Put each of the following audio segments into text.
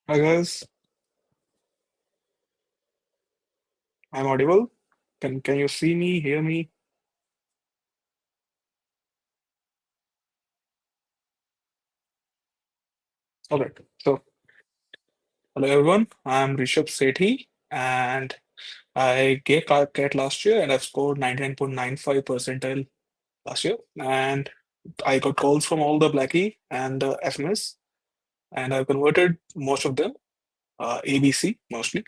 Hi guys, I'm audible. Can you see me, hear me? All right. So hello everyone. I'm Rishabh Sethi, and I gave CAT last year, and I've scored 99.95 percentile last year. And I got calls from all the Blackie and the FMS, and I've converted most of them, ABC mostly.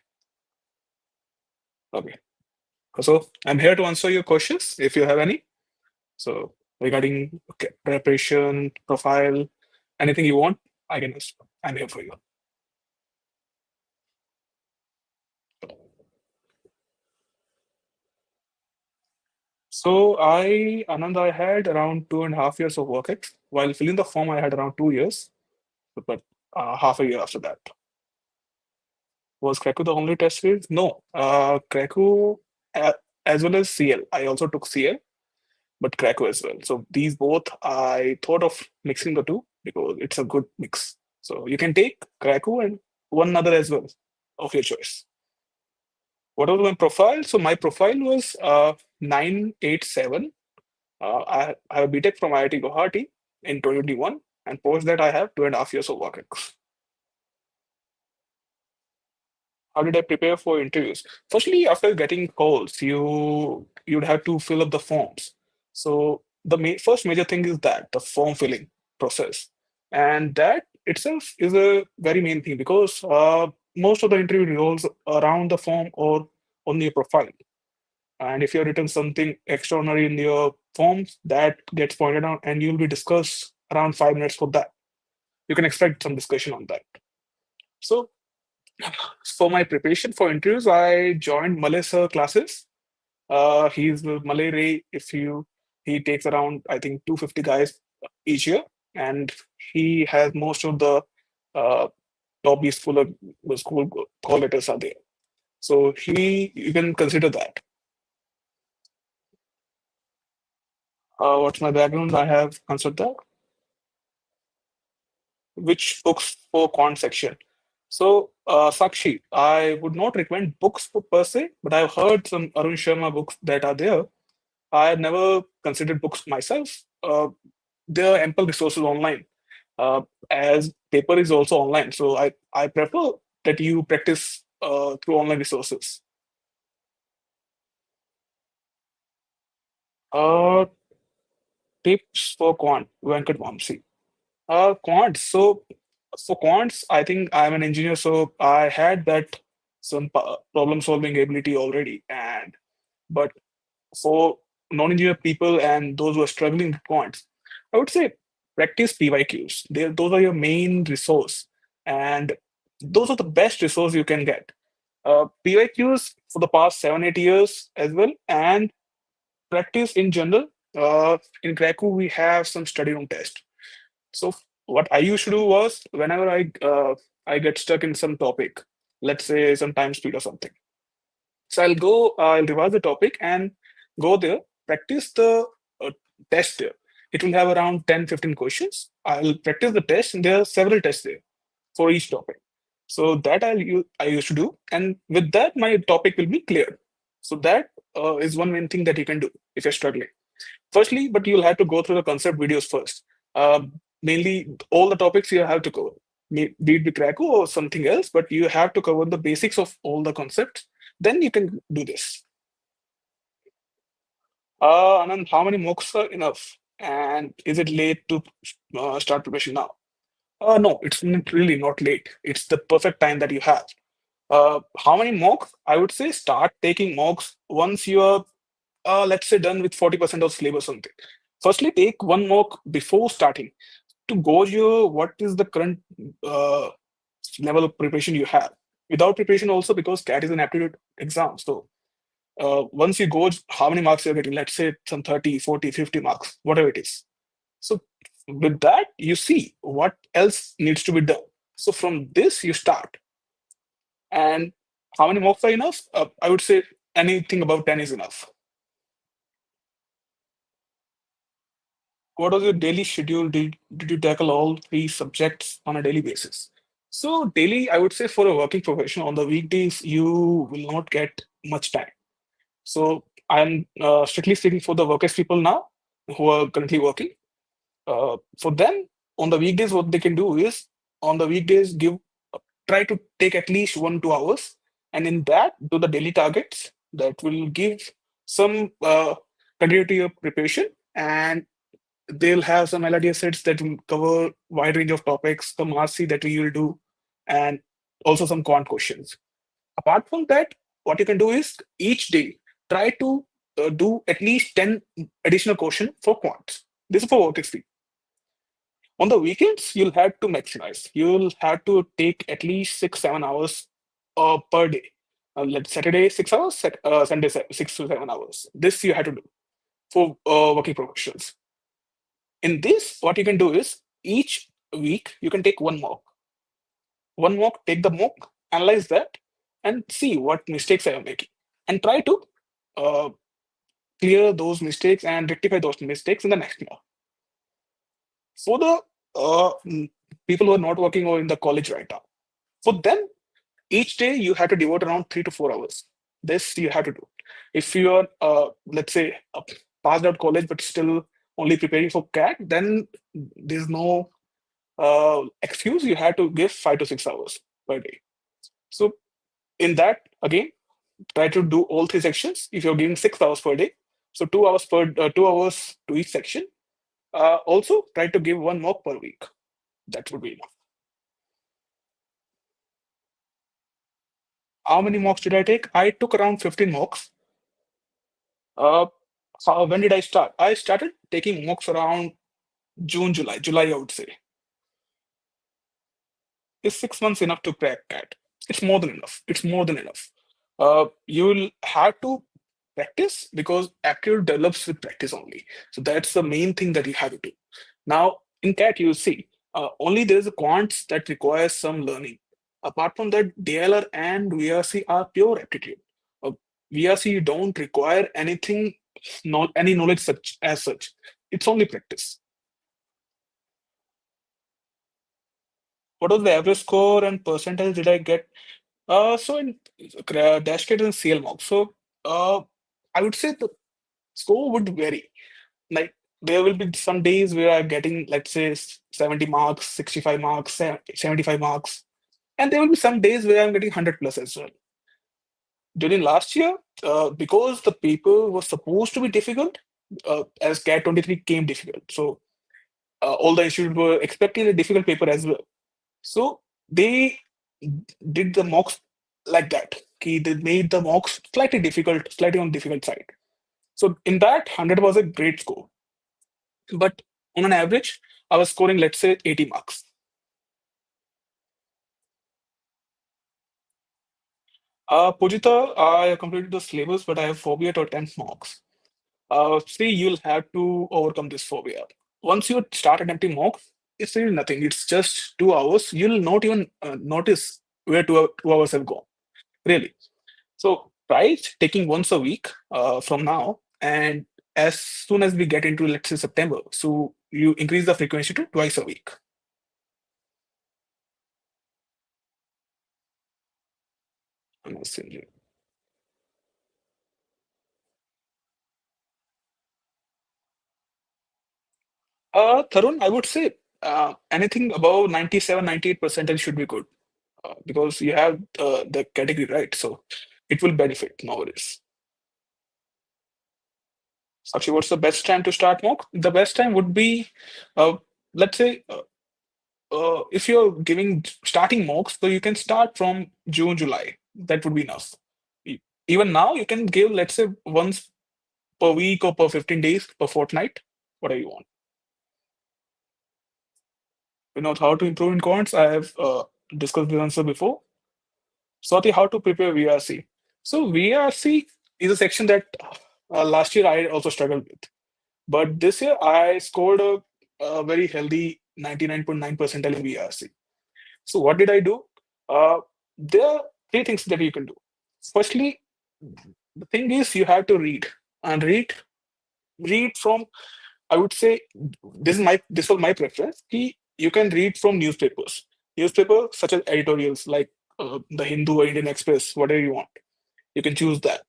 Okay. So I'm here to answer your questions if you have any. So regarding preparation, profile, anything you want, I can answer. I'm here for you. Anand, I had around 2.5 years of work ex. While filling the form, I had around 2 years, but half a year after that. Was Cracku the only test series? No. Cracku, uh, as well as CL. I also took CL, but Cracku as well. So these both, I thought of mixing the two because it's a good mix. So you can take Cracku and one other as well of your choice. What was my profile? So my profile was 987. I have a BTech from IIT Guwahati in 2021, and post that I have 2.5 years of work ex. How did I prepare for interviews? Firstly, after getting calls, you'd have to fill up the forms. So the first major thing is that the form filling process, and that itself is a very main thing because most of the interview revolves around the form or on your profile. And if you have written something extraordinary in your forms, that gets pointed out and you'll be discussed around 5 minutes for that. You can expect some discussion on that. So for my preparation for interviews, I joined Malay sir classes. He's the Malay Ray. He takes around I think 250 guys each year, and he has most of the uh, top school call letters are there. So you can consider that. What's my background? I have answered that. Which books for quant section? So, Sakshi, I would not recommend books per se, but I've heard some Arun Sharma books that are there. I had never considered books myself. There are ample resources online, uh, as paper is also online. So I prefer that you practice through online resources. Uh, Tips for quant, Venkat Vamsi. Quants. So for quants, I think I'm an engineer, so I had that some problem solving ability already. And but for non-engineer people and those who are struggling with quants, I would say practice PYQs. Those are your main resource, and those are the best resource you can get. PYQs for the past 7-8 years as well, and practice in general. In Cracku, we have some study room test. So what I used to do was whenever I get stuck in some topic, let's say some time speed or something. So I'll revise the topic and go there, practice the uh, test there. It will have around 10-15 questions. I'll practice the test, and there are several tests there for each topic. So that I used to do, and with that my topic will be cleared. So that is one main thing that you can do if you're struggling. Firstly, but you'll have to go through the concept videos first. Mainly, all the topics you have to cover, be it the Cracku or something else, but you have to cover the basics of all the concepts. Then you can do this. Anand, how many mocks are enough? And is it late to start preparation now? No, it's really not late. It's the perfect time that you have. How many mocks? I would say start taking mocks once you are, let's say, done with 40% of syllabus something. Firstly, take one mock before starting to gauge what is the current uh, level of preparation you have. Without preparation also, because CAT is an aptitude exam. So once you gauge how many marks you're getting, let's say some 30, 40, 50 marks, whatever it is. So with that, you see what else needs to be done. So from this, you start. And how many mocks are enough? I would say anything above 10 is enough. What was your daily schedule? Did you tackle all three subjects on a daily basis? So daily, I would say for a working professional on the weekdays, you will not get much time. So I'm strictly speaking for the workers people now who are currently working. For them, on the weekdays, what they can do is on the weekdays give try to take at least 1 2 hours, and in that do the daily targets that will give some continuity of preparation, and they'll have some LRD sets that will cover wide range of topics, some RC that we will do, and also some quant questions. Apart from that, what you can do is each day try to do at least 10 additional question for quants. This is for work experience. On the weekends, you'll have to maximize. You'll have to take at least 6 7 hours per day. Let's Saturday 6 hours, Sunday 6 to 7 hours. This you have to do for working professionals. In this, what you can do is each week you can take one mock, take the mock, analyze that, and see what mistakes I am making, and try to uh, clear those mistakes and rectify those mistakes in the next mock. For the uh, mm, people who are not working or in the college right now, for them, each day you have to devote around 3 to 4 hours. This you have to do. If you are, let's say, passed out college but still only preparing for CAT, then there's no excuse. You have to give 5 to 6 hours per day. So in that, again, try to do all three sections. If you're giving 6 hours per day, so 2 hours per 2 hours to each section. Also, try to give one mock per week. That would be enough. How many mocks did I take? I took around 15 mocks. Uh, when did I start? I started taking mocks around June, July. July, I would say. Is 6 months enough to crack CAT? It's more than enough. It's more than enough. You will have to practice because aptitude develops with practice only. So that's the main thing that you have to do. Now, in CAT, you see only there is a quants that requires some learning. Apart from that, DLR and VRC are pure aptitude. Uh, VRC, you don't require anything, not any knowledge such as such. It's only practice. What was the average score and percentage did I get? So in Dashkit and CL so I would say the score would vary. Like there will be some days where I'm getting, let's say, 70 marks, 65 marks, 75 marks, and there will be some days where I'm getting 100 plus as well. During last year, because the paper was supposed to be difficult, as CAT 23 came difficult. So all the institutes were expecting a difficult paper as well. So they did the mocks like that. Okay, they made the mocks slightly difficult, slightly on difficult side. So in that, 100 was a great score. But on an average, I was scoring, let's say, 80 marks. Pujita, I completed the syllabus, but I have phobia to 10 marks. See, you'll have to overcome this phobia. Once you start attempting mocks, it's really nothing. It's just 2 hours. You'll not even notice where 2 hours have gone. Really. So try taking once a week from now, and as soon as we get into, let's say, September, so you increase the frequency to twice a week. Amazing. Tarun, I would say anything above 97, 98% should be good because you have the category right, so it will benefit. No worries. Sakshi, what's the best time to start mock? The best time would be, uh, let's say, if you're giving starting mocks, so you can start from June, July. That would be enough. Even now, you can give, let's say, once per week or per 15 days, per fortnight, whatever you want. You know how to improve in quants. I have discussed this answer before. Swati, how to prepare VRC? So VRC is a section that last year I also struggled with. But this year I scored a very healthy 99.9 percentile in VRC. So what did I do? Uh, there are three things that you can do. Firstly, the thing is you have to read and read from, I would say, this was my preference. You can read from newspapers. newspaper such as editorials like the Hindu or Indian Express, whatever you want. You can choose that.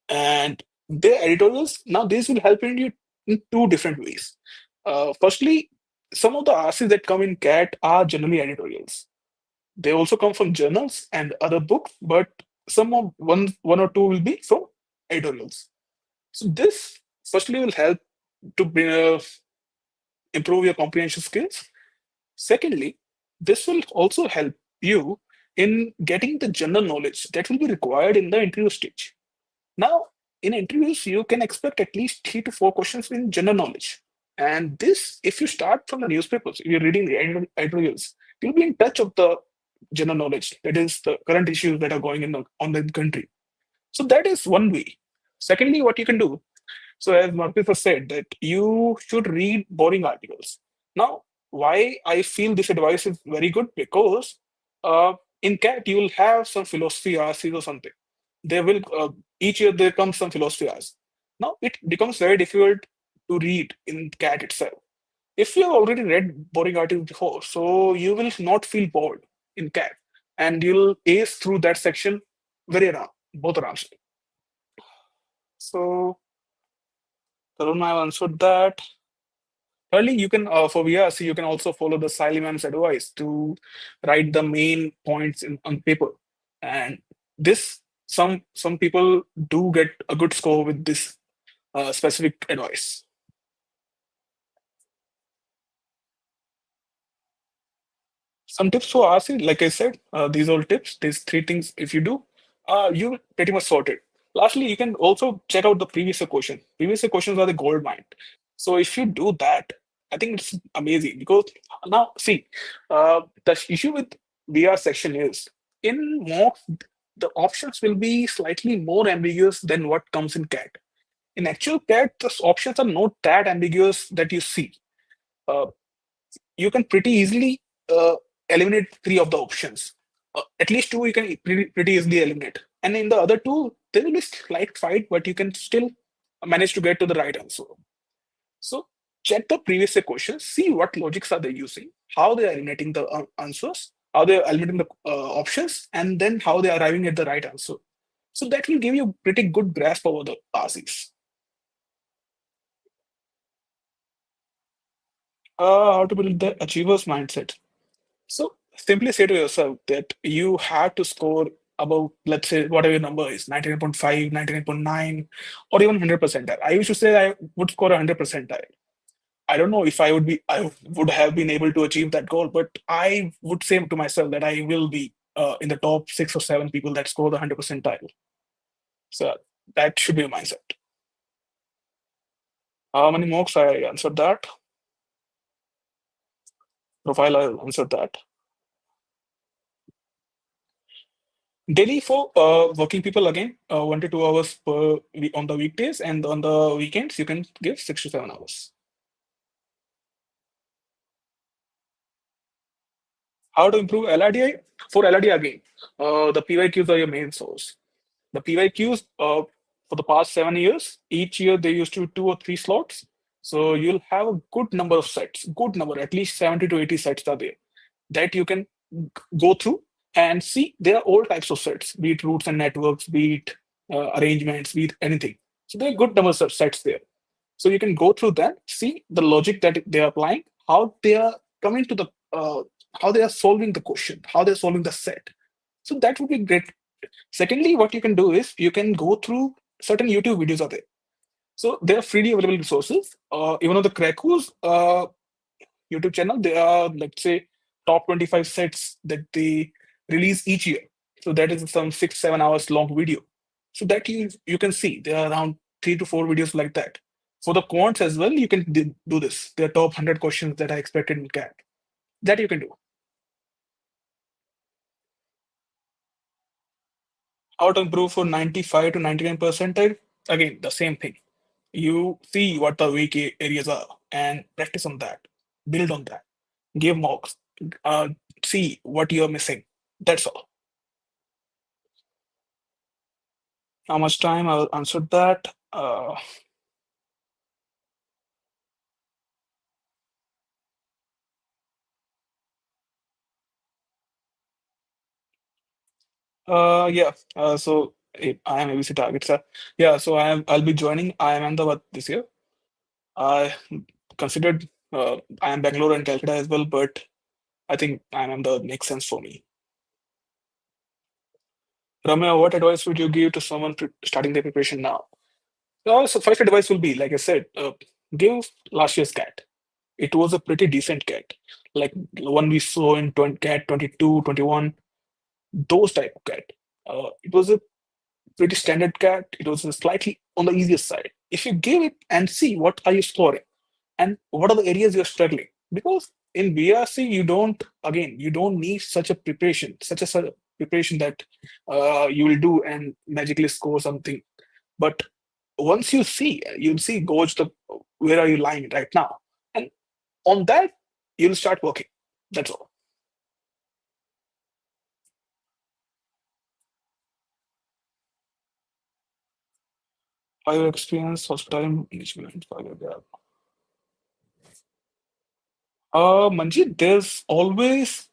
And their editorials, now these will help you in two different ways. Firstly, some of the RCs that come in CAT are generally editorials. They also come from journals and other books, but some of one or two will be from editorials. So this firstly will help to improve your comprehension skills. Secondly, this will also help you in getting the general knowledge that will be required in the interview stage. Now, in interviews, you can expect at least 3 to 4 questions in general knowledge. And this, if you start from the newspapers, if you're reading the editorials, you'll be in touch of the general knowledge. That is the current issues that are going on the country. So that is one way. Secondly, what you can do, so as Marcus has said, that you should read boring articles. Now, why I feel this advice is very good because in CAT you will have some philosophy RCs or something. There will each year there comes some philosophy hours. Now it becomes very difficult to read in CAT itself. If you have already read boring articles before, so you will not feel bored in CAT, and you'll ace through that section very around both around. So Tarun, I've answered that. Thirdly, you can for VRC you can also follow the Silimam's advice to write the main points on paper, and this some people do get a good score with this specific advice. Some tips for RC, like I said, these all tips, these three things, if you do, you pretty much sorted. Lastly, you can also check out the previous year question. Previous year questions are the gold mine. So if you do that, I think it's amazing because now see, the issue with VR section is in mock, the options will be slightly more ambiguous than what comes in CAT. In actual CAT, the options are not that ambiguous that you see. Uh, you can pretty easily eliminate three of the options. At least two you can pretty easily eliminate. And in the other two, there will be slight fight, but you can still manage to get to the right answer. So check the previous year questions, see what logics are they using, how they are eliminating the answers, how they are eliminating the options, and then how they are arriving at the right answer. So that will give you pretty good grasp over the RCs. How to build the achiever's mindset. So simply say to yourself that you have to score above, let's say, whatever your number is, 99.5, 99.9, or even 100 percentile. I used to say I would score 100 percentile. I don't know if I would have been able to achieve that goal, but I would say to myself that I will be in the top 6 or 7 people that score the 100 percentile. So that should be a mindset. How many mocks I answered that? Profile I answered that. Daily for working people again, 1 to 2 hours on the weekdays, and on the weekends you can give 6 to 7 hours. How to improve LRDI? For LRDI again, the PYQs are your main source. The PYQs for the past 7 years, each year they used to 2 or 3 slots. So you'll have a good number of sets, good number, at least 70 to 80 sets are there that you can go through and see there are all types of sets, be it roots and networks, be it arrangements, be it anything. So there are good numbers of sets there. So you can go through that, see the logic that they are applying, how they are coming to the, how they are solving the question, how they're solving the set. So that would be great. Secondly, what you can do is you can go through certain YouTube videos are there. So they are freely available resources. Even on the Cracku's YouTube channel, there are, let's say, top 25 sets that they release each year. So that is some 6, 7 hours long video. So that you can see there are around 3 to 4 videos like that. For the quants as well, you can do this. There are top 100 questions that are expected in CAT. That you can do. How to improve for 95 to 99 percentile? Again, the same thing. You see what the weak areas are and practice on that. Build on that. Give mocks. Uh, See what you're missing. That's all. How much time? I'll answer that. Yeah. I am ABC target, sir. Yeah. I'll be joining IIM Ahmedabad this year. I considered I am Bangalore and Calcutta as well, but I think IIM Ahmedabad makes sense for me. Ramya, what advice would you give to someone starting their preparation now? So first advice will be, like I said, give last year's cat. It was a pretty decent cat, like the one we saw in cat 22, 21, those type of cat. It was a pretty standard cat. It was slightly on the easier side. If you give it and see what are you scoring and what are the areas you're struggling, because in VRC you don't need such a preparation, preparation that you will do and magically score something. But once you'll see goes the where are you lying right now, and on that you'll start working. That's all. Five experience, hospitality management, 5 year gap. Manjeet, there's always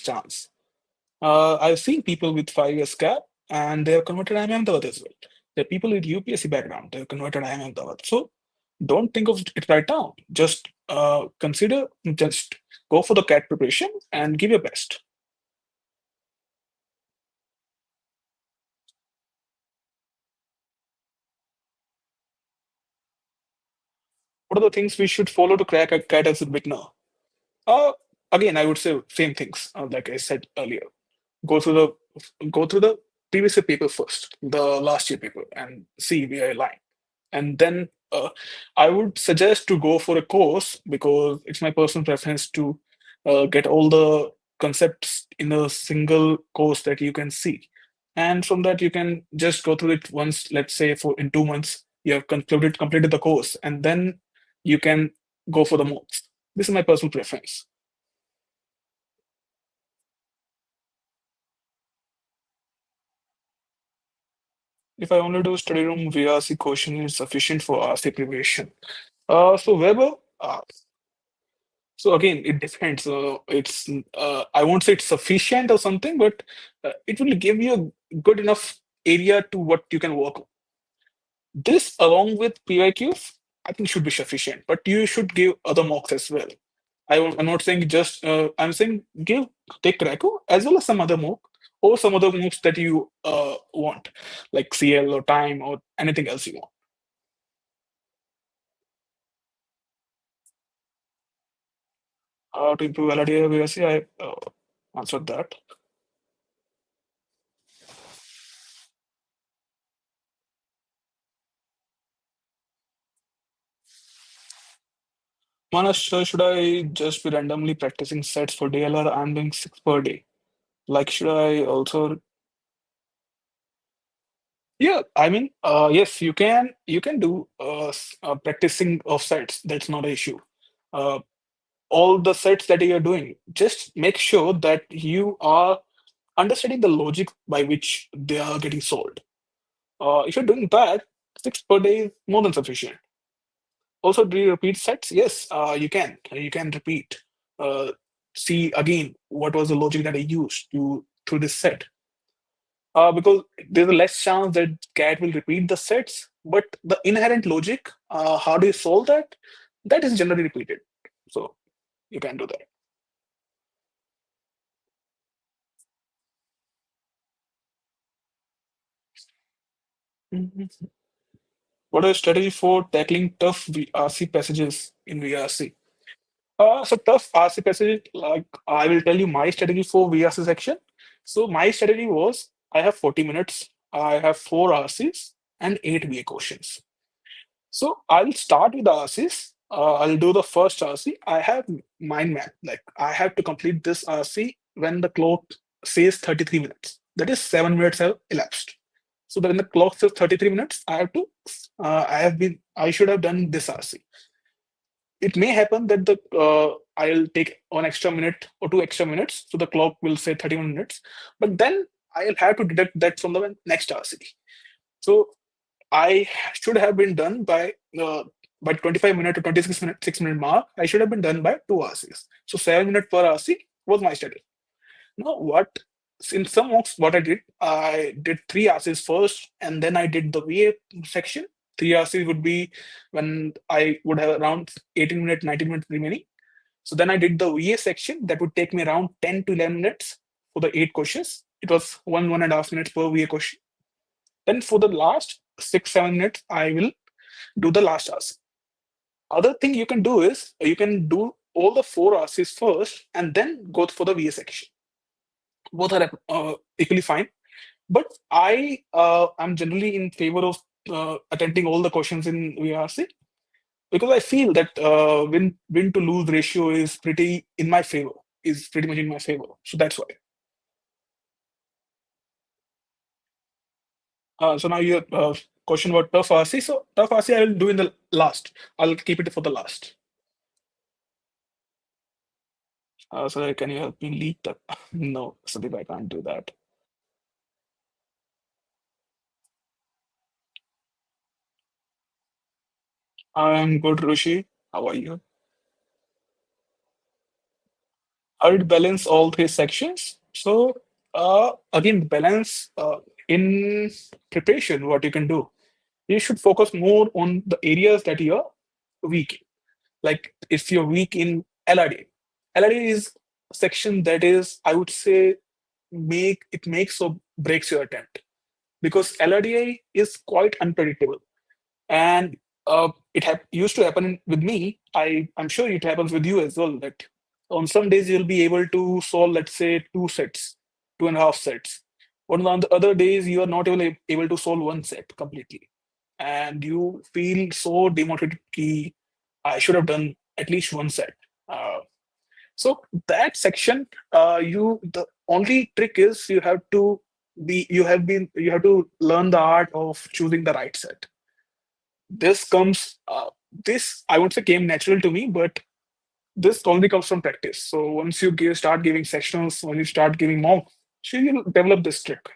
chance. I've seen people with 5 years gap and they have converted IIM Ahmedabad as well. There are people with UPSC background, they have converted IIM Ahmedabad. So don't think of it right now. Just just go for the CAT preparation and give your best. What are the things we should follow to crack a CAT as a beginner? Uh, Again, I would say same things, like I said earlier. Go through go through the previous year paper first, the last year paper, and see where I lie. And then I would suggest to go for a course because it's my personal preference to get all the concepts in a single course that you can see. And from that, you can just go through it once, let's say for in 2 months, you have completed the course, and then you can go for the mocks. This is my personal preference. If I only do study room VRC question is sufficient for RC preparation. Weber, so again, it depends. It's I won't say it's sufficient or something, but it will give you a good enough area to what you can work on. This, along with PYQs, I think should be sufficient. But you should give other mocks as well. I'm not saying just. I'm saying take Cracku as well as some other mock or some other mocks that you want, like CL or time or anything else you want. To improve validity of VSC, I answered that. Manas, should I just be randomly practicing sets for DLR? I'm doing 6 per day. Like, should I also? Yeah, I mean, yes, you can do practicing of sets. That's not an issue. Uh, all the sets that you're doing, just make sure that you are understanding the logic by which they are getting solved. If you're doing that, 6 per day is more than sufficient. Also, do you repeat sets? Yes, you can. You can repeat. Uh, See again what was the logic that I used to through this set. Because there's a less chance that cat will repeat the sets, but the inherent logic, how do you solve that? That is generally repeated. So you can do that. Mhm. What is strategy for tackling tough VRC passages in VRC? Tough RC passage, like I will tell you my strategy for VRC section. So my strategy was I have 40 minutes, I have 4 RCs and 8 VA questions. So I'll start with the RCs. I'll do the first RC. I have mind map, like I have to complete this RC when the clock says 33 minutes. That is 7 minutes have elapsed. So when the clock says 33 minutes, I should have done this RC. It may happen that the I'll take 1 extra minute or 2 extra minutes, so the clock will say 31 minutes. But then I'll have to deduct that from the next RC. So I should have been done by 25 minute to 26 minute 6 minute mark. I should have been done by 2 RCs. So 7 minutes per RC was my study. Now what? in some mocks, what I did three RCs first, and then I did the VA section. Three RCs would be when I would have around 18 minutes, 19 minutes remaining. So then I did the VA section that would take me around 10 to 11 minutes for the eight questions. It was 1.5 minutes per VA question. Then for the last 6, 7 minutes, I will do the last RC. Other thing you can do is you can do all the four RCs first and then go for the VA section. Both are equally fine. But I'm generally in favor of attempting all the questions in VRC because I feel that win to lose ratio is pretty much in my favor. So that's why. So now your question about tough RC. So tough RC I will do in the last. I'll keep it for the last. So can you help me lead that? No, Sandeep, I can't do that. I'm good, Rishi. How are you? How did balance all three sections? So again, balance in preparation. What you can do, you should focus more on the areas that you're weak in. Like if you're weak in LRD, LRD is a section that is, I would say, makes or breaks your attempt because LRDI is quite unpredictable. And used to happen with me. I'm sure it happens with you as well. That on some days you'll be able to solve, let's say, two sets, 2.5 sets. On the other days you are not able to solve one set completely, and you feel so demotivated. Ki, I should have done at least one set. So that section, the only trick is you have to learn the art of choosing the right set. This comes this I won't say came natural to me, but this only comes from practice. So once you start giving sectionals, when you start giving mock, so you'll develop this trick.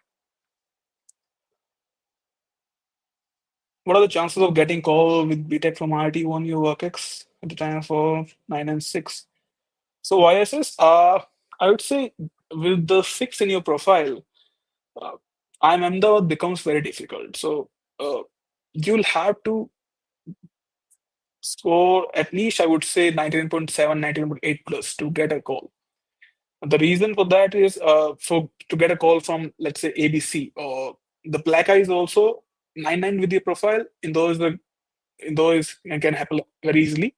What are the chances of getting call with BTech from IIT on your WorkX at the time for 9 and 6? So YSS, I would say with the six in your profile, uh, IIM Ahmedabad becomes very difficult. So you'll have to score at least, I would say, 99.7, 99.8 plus to get a call. The reason for that is for to get a call from, let's say, ABC or the black eye is also 99 with your profile. In those it can happen very easily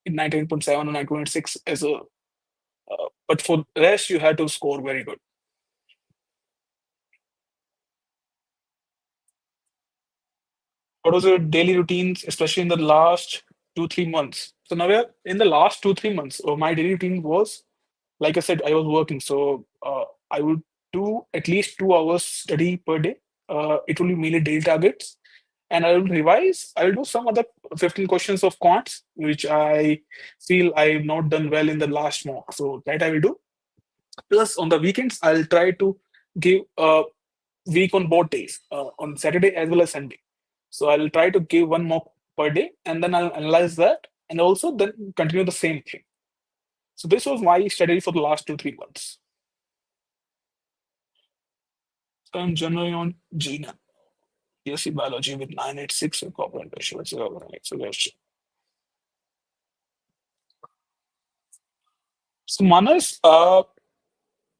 in 99.7 or 9.6 as a. But for the rest, you have to score very good. What was your daily routines, especially in the last 2, 3 months? So now we are in the last 2, 3 months. My daily routine was, like I said, I was working, so I would do at least 2 hours study per day. It will be mainly daily targets, and I will revise. I will do some other 15 questions of quants, which I feel I have not done well in the last mock. So that I will do. Plus, on the weekends, I'll try to give a week on both days, on Saturday as well as Sunday. So I'll try to give one mock per day, and then I'll analyze that, and also then continue the same thing. So this was my strategy for the last 2, 3 months. So I'm generally on GNA, BSc Biology with 986 in corporate ratio. It's organic suggestion. So Manas,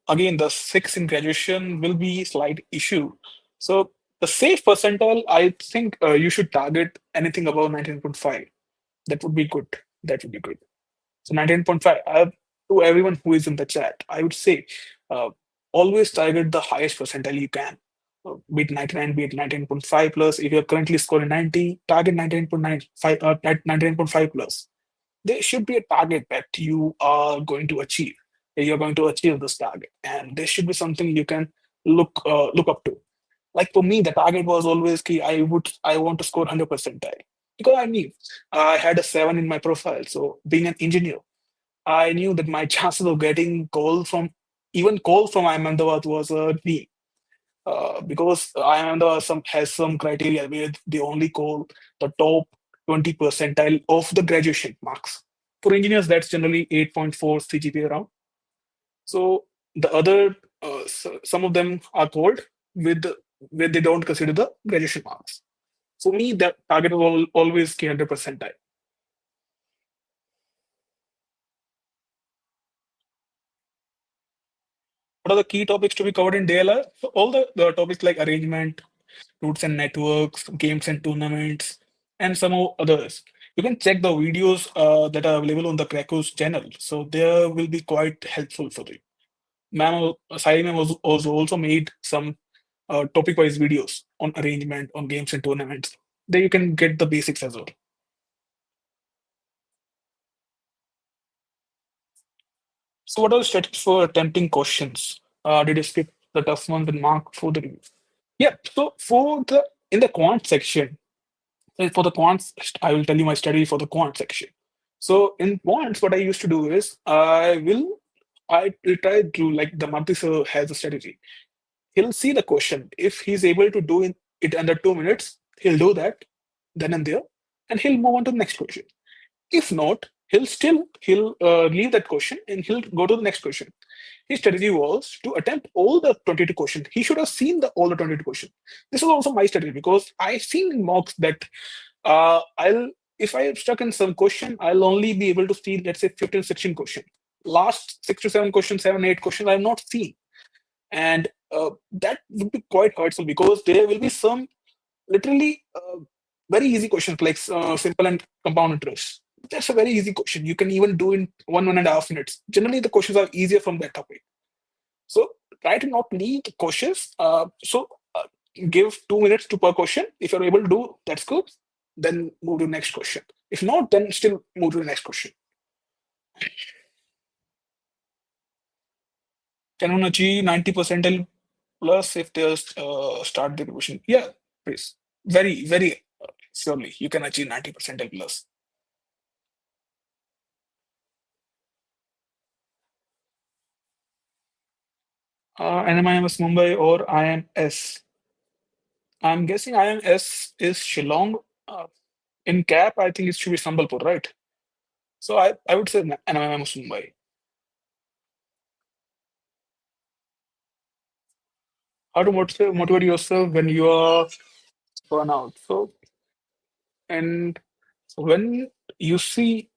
again, the six in graduation will be slight issue. So the safe percentile, I think you should target anything above 19.5. That would be good. That would be good. So 19.5, to everyone who is in the chat, I would say uh, always target the highest percentile you can. Be it 99, be it 19.5 plus. If you're currently scoring 90, target 99.95 at 99.5 plus. There should be a target that you are going to achieve. That you're going to achieve this target, and there should be something you can look up to. Like for me, the target was always key. I want to score 100 percentile because I knew I had a 7 in my profile. So being an engineer, I knew that my chances of getting call from IIM Ahmedabad was a D. Because IIM Ahmedabad has some criteria where they only call the top 20 percentile of the graduation marks. For engineers, that's generally 8.4 CGPA around. So the other some of them are called with where they don't consider the graduation marks. For me, the target is always 300 percentile. What are the key topics to be covered in DLR? So all the topics like arrangement, routes and networks, games and tournaments, and some others. You can check the videos that are available on the Cracku's channel. So they will be quite helpful for you. Ma'am, Sai ma'am was also made some topic-wise videos on arrangement, on games and tournaments. There you can get the basics as well. So what are the strategies for attempting questions? Did you skip the tough ones and mark for the review? Yeah, so for the in the quant section, for the quants, I will tell you my strategy for the quant section. So in quants, what I used to do is I will try to like the Marty sir has a strategy. He'll see the question. If he's able to do it under 2 minutes, he'll do that then and there, and he'll move on to the next question. If not, he'll leave that question and he'll go to the next question. His strategy was to attempt all the 22 questions. He should have seen all the 22 questions. This is also my strategy because I've seen in mocks that I'll if I am stuck in some question, I'll only be able to see, let's say, 15, 16 question. Last 6 to 7 questions, 7, 8 questions, I'm not seeing. And that would be quite hurtful because there will be some literally very easy questions like simple and compound interest. That's a very easy question. You can even do in 1.5 minutes. Generally, the questions are easier from that topic. So try to not leave the questions. Give 2 minutes to per question. If you're able to do, that's good. Then move to the next question. If not, then still move to the next question. Can one achieve 90 percentile plus if they start the revision? Yeah, please. Very, very surely you can achieve 90 percentile plus. NMIMS Mumbai or IMS? I'm guessing IMS is Shillong. Uh, in cap, I think it should be Sambalpur, right? So I would say NMIMS Mumbai. How to motivate yourself when you are burnout? So, and when you see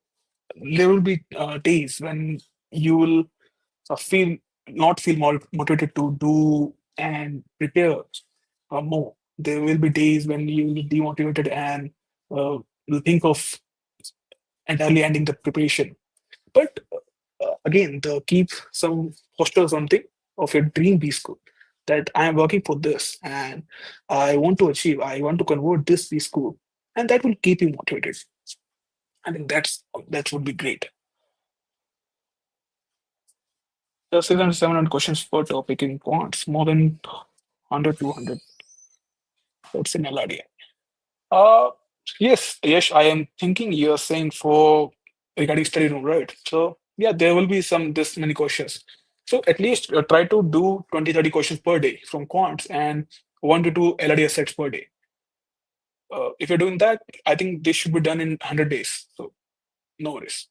there will be days when you will feel not feel more motivated to do and prepare more. There will be days when you will be demotivated and will think of entirely ending the preparation. But again, the keep some posture something of your dream B school that I am working for this and I want to achieve, I want to convert this B school, and that will keep you motivated. I think that would be great. The 600, 700 questions per topic in quants, more than 100, 200. That's in LRDI. Uh, yes, I am thinking you're saying for regarding study room, right? So yeah, there will be some this many questions. So at least try to do 20, 30 questions per day from quants and 1 to 2 LRDI sets per day. If you're doing that, I think this should be done in 100 days. So no worries.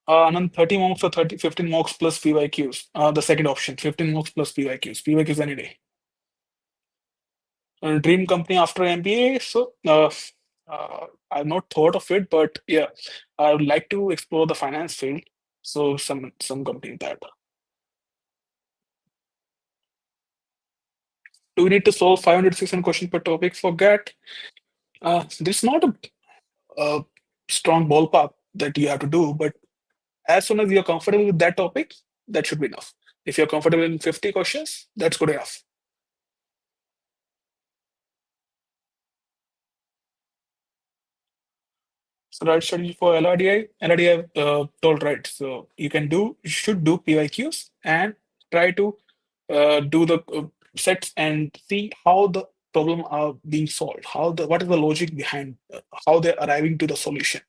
And then 30 mocks or 15 mocks plus PYQs. The second option, 15 mocks plus PYQs. PYQs any day. Dream company after MBA. So I've not thought of it, but yeah, I would like to explore the finance field. So some company that. Do we need to solve 500, 600 questions per topic for GAT? There's not a strong ballpark that you have to do, but as soon as you're comfortable with that topic, that should be enough. If you're comfortable in 50 questions, that's good enough. So right strategy for LRDI, LRDI told right. So you should do PYQs and try to do the sets and see how the problem are being solved. What is the logic behind how they're arriving to the solution.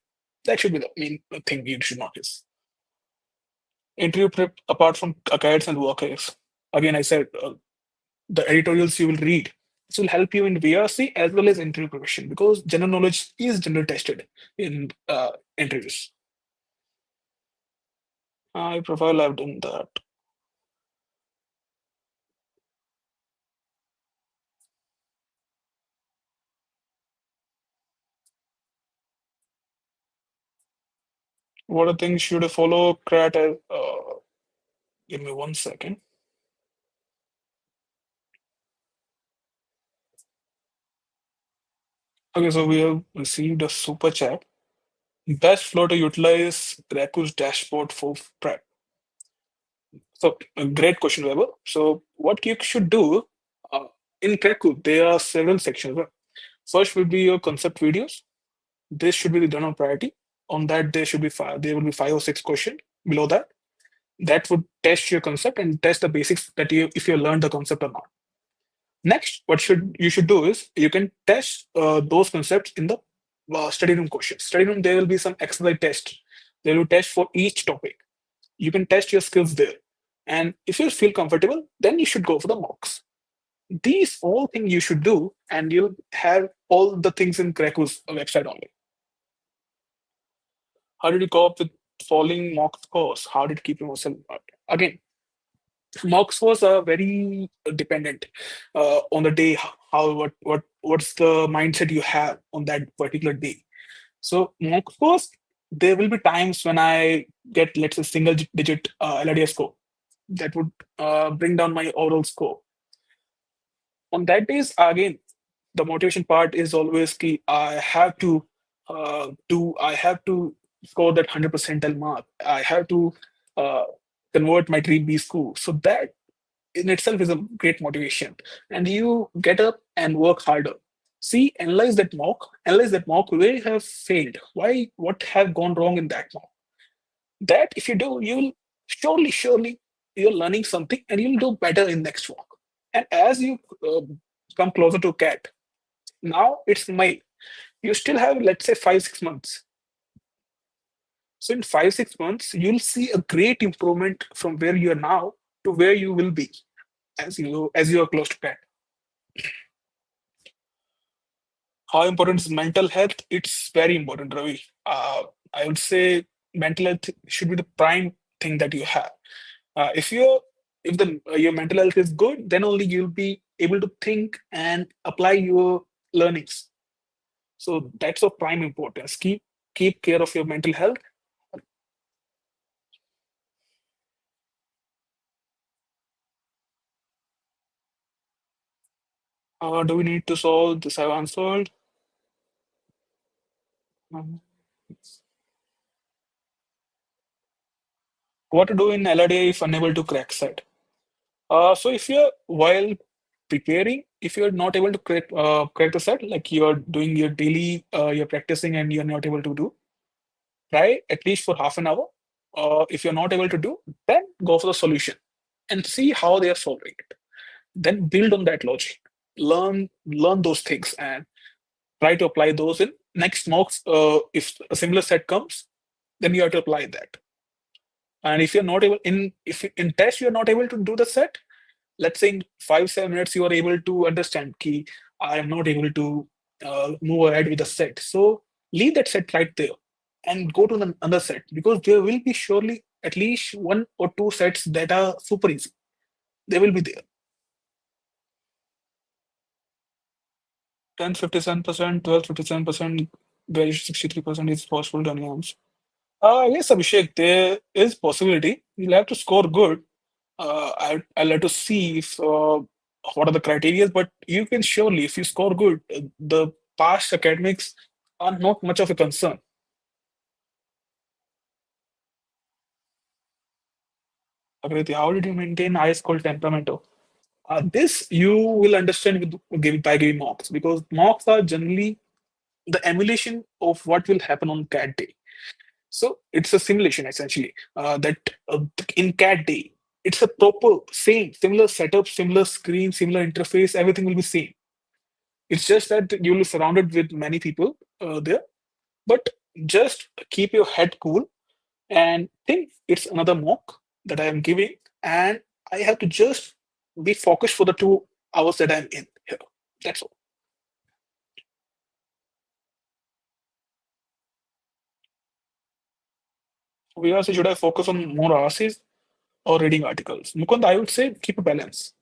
That should be the main thing you should notice. Interview prep apart from guides and workers. Again, I said the editorials you will read. This will help you in VRC as well as interview preparation because general knowledge is general tested in interviews. I profile, I've done that. What are things should I follow? Create. Give me 1 second. Okay, so we have received a super chat. Best flow to utilize Cracku's dashboard for prep. So, a great question, Weber. So, what you should do uh, in Cracku, there are several sections. Right? First will be your concept videos. This should be done on priority. On that, there should be five. There will be 5 or 6 questions below that. That would test your concept and test the basics that you if you learned the concept or not. Next, what should you should do is you can test those concepts in the study room questions. Study room, there will be some exercise test. They will test for each topic. You can test your skills there. And if you feel comfortable, then you should go for the mocks. These all things you should do, and you'll have all the things in Cracku's website only. How did you cope with falling mock scores? How did you keep yourself up? Again, mock scores are very dependent on the day, how what's the mindset you have on that particular day. So mock scores, there will be times when I get, let's say, single digit LIDA score that would bring down my overall score. On that days, again, the motivation part is always key. I have to score that 100 percentile mark. I have to uh, convert my dream B school. So that in itself is a great motivation. And you get up and work harder. See, analyze that mock, where you have failed. Why, what have gone wrong in that mock? That if you do, you'll surely you're learning something and you'll do better in next mock. And as you come closer to CAT, now it's May. You still have, let's say, 5 6 months. So in 5 6 months, you'll see a great improvement from where you are now to where you will be as you are close to CAT. How important is mental health? It's very important, Ravi. I would say mental health should be the prime thing that you have. If you're if the your mental health is good, then only you'll be able to think and apply your learnings. So that's of prime importance. Keep care of your mental health. Do we need to solve this? I've answered. Um, what to do in LRDA if unable to crack set? So if you're while preparing, if you're not able to crack the set, like you're doing your daily, you're practicing and you're not able to do, try at least for half an hour. If you're not able to do, then go for the solution and see how they are solving it. Then build on that logic. Learn those things and try to apply those in next mocks. If a similar set comes, then you have to apply that. And if you're not able in if in test you're not able to do the set, let's say in 5 7 minutes you are able to understand key, I am not able to move ahead with the set. So leave that set right there and go to the another set, because there will be surely at least 1 or 2 sets that are super easy. They will be there. 10 57%, 12 57%, where 63% is possible to announce. Yes, Abhishek, there is possibility. You'll have to score good. I'll have to see if what are the criteria, but you can surely, if you score good, the past academics are not much of a concern. Agriti, how did you maintain high school temperament? This you will understand by giving mocks, because mocks are generally the emulation of what will happen on CAT day. So it's a simulation essentially. That in CAT day, it's a proper same similar setup, similar screen, similar interface. Everything will be same. It's just that you'll be surrounded with many people there. But just keep your head cool and think it's another mock that I am giving, and I have to just be focused for the 2 hours that I'm in here. That's all. We also should I focus on more RCs or reading articles? Mukund, I would say keep a balance.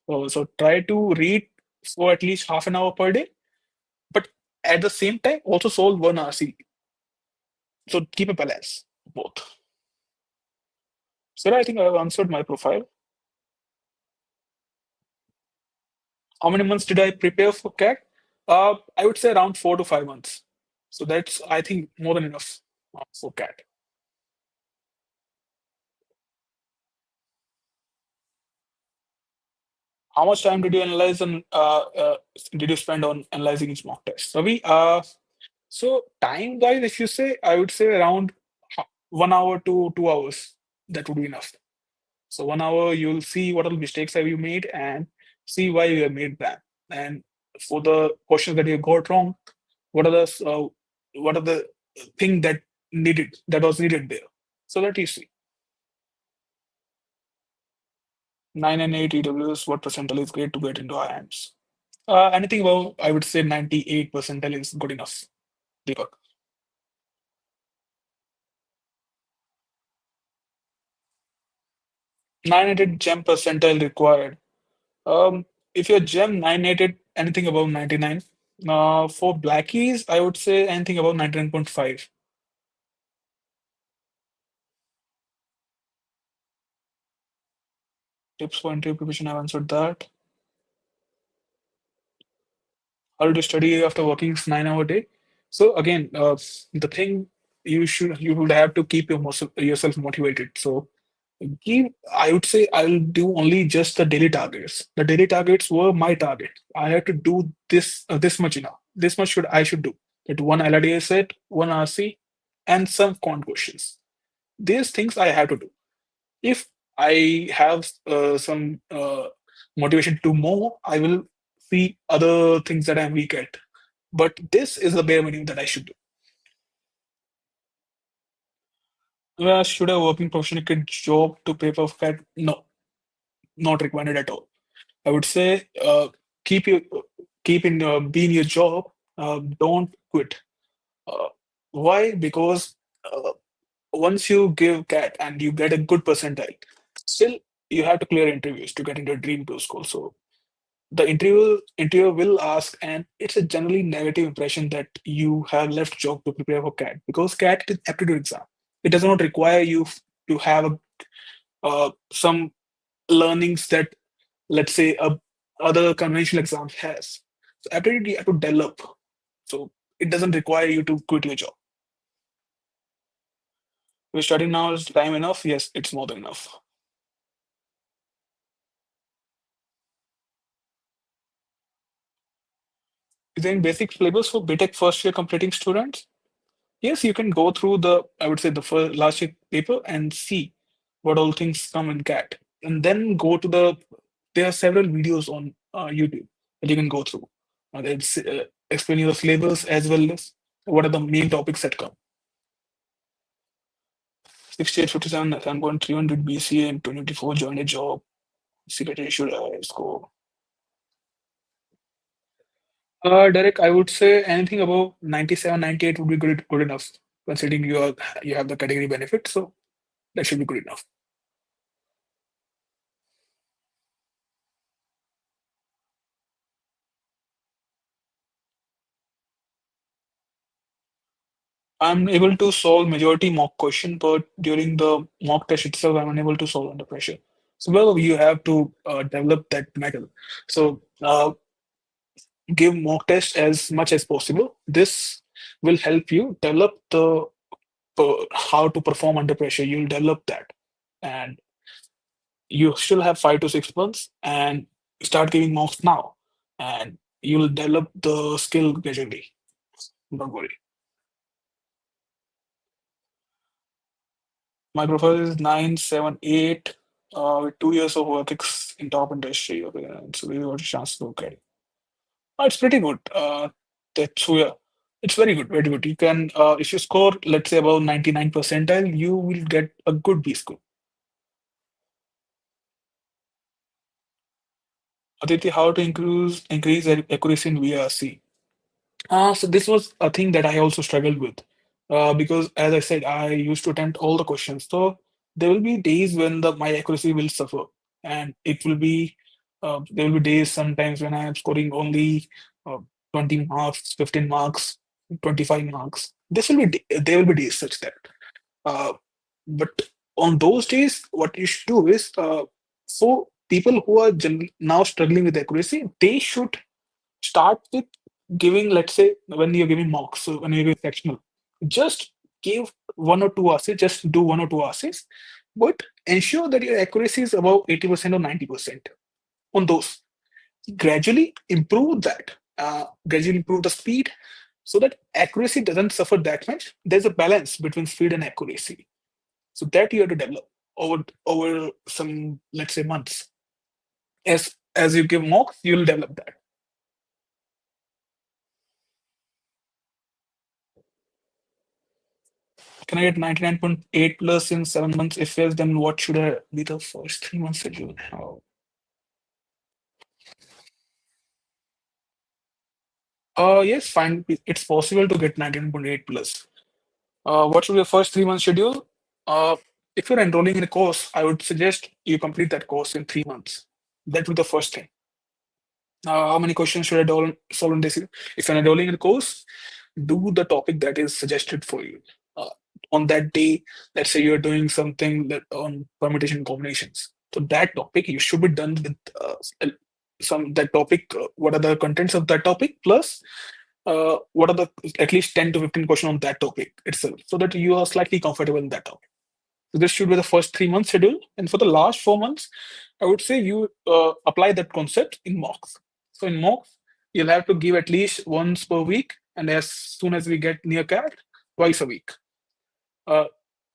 So try to read for at least half an hour per day, but at the same time also solve one RC. So keep a balance both. So I think I have answered my profile. How many months did I prepare for CAT? I would say around 4 to 5 months. So that's I think more than enough for CAT. How much time did you analyze and did you spend on analyzing each mock test? Ravi, so time wise, if you say, I would say around 1 hour to 2 hours. That would be enough. So 1 hour, you'll see what all mistakes have you made and see why you have made them. And for the questions that you got wrong, what are the thing that was needed there. So that you see 9 and 8 EWs, what percentile is great to get into IIMs. Anything above, I would say 98 percentile is good enough. Deepak. 900 gem percentile required. If you're gem 900, anything above 99. For blackies, I would say anything above 99.5. Tips for interview preparation, I've answered that. How did you study after working 9 hour day? So again, the thing you would have to keep yourself motivated. So I would say I'll do only just the daily targets. The daily targets were my target. I had to do this much enough. This much should do. That one LRDA set, one RC, and some quant questions. These things I have to do. If I have some motivation to do more, I will see other things that I'm weak at. But this is the bare minimum that I should do. Should a working professional get job to pay for CAT? No, not required at all. I would say keep your keep in be in your job. Don't quit. Uh, why? Because once you give CAT and you get a good percentile, still you have to clear interviews to get into a dream to school. So the interviewer will ask, and it's a generally negative impression that you have left job to prepare for CAT because CAT is aptitude exam. It does not require you to have some learnings that, let's say, a other conventional exams has. So aptitude you have to develop. So it doesn't require you to quit your job. If you're studying now is time enough? Yes, it's more than enough. Is there any basic syllabus for BTech first year completing students? Yes, you can go through I would say the first last year paper and see what all things come in CAT. And then go to there are several videos on YouTube that you can go through. It's explaining the syllabus as well as what are the main topics that come. 6857, 7.3 did BCA in 2024, joined a job, secret issued score. Derek, I would say anything above 97, 98 would be good enough, considering you have the category benefit. So that should be good enough. I'm able to solve majority mock question, but during the mock test itself, I'm unable to solve under pressure. So, well, you have to develop that metal. So, give mock test as much as possible. This will help you develop how to perform under pressure. You'll develop that, and you still have 5 to 6 months, and start giving mocks now, and you'll develop the skill gradually. Don't worry. My profile is 978 with 2 years of work in top industry. Okay, and so we got a chance to look at it. It's pretty good. That's yeah, it's very good, very good. You can if you score, let's say about 99 percentile, you will get a good B score. Aditi, how to increase accuracy in VRC? So this was a thing that I also struggled with. because as I said, I used to attempt all the questions. So there will be days when the my accuracy will suffer, and it will be there will be days sometimes when I am scoring only uh, 20 marks, 15 marks, 25 marks. There will be days such that. Uh, but on those days, what you should do is so people who are now struggling with accuracy, they should start with giving, let's say, when you're giving mocks, so when you're giving sectional, just give one or two assays, just do one or two assays, but ensure that your accuracy is above 80% or 90% on those. Gradually improve that, gradually improve the speed so that accuracy doesn't suffer that much. There's a balance between speed and accuracy. So that you have to develop over some, let's say, months. As you give mocks, you'll develop that. Can I get 99.8 plus in 7 months? If yes, then what should I be the first 3 months schedule? How? Yes, fine. It's possible to get 99.8 plus. What should be the first 3 months schedule? Uh, if you're enrolling in a course, I would suggest you complete that course in 3 months. That would be the first thing. How many questions should I solve in this? If you're enrolling in a course, do the topic that is suggested for you. Uh, on that day, let's say you're doing something that on permutation combinations. So that topic you should be done with some that topic. What are the contents of that topic? Plus, what are the at least 10 to 15 questions on that topic itself, so that you are slightly comfortable in that topic. So this should be the first 3 months schedule, and for the last 4 months, I would say you apply that concept in mocks. So in mocks, you'll have to give at least once per week, and as soon as we get near CAT, twice a week. Uh,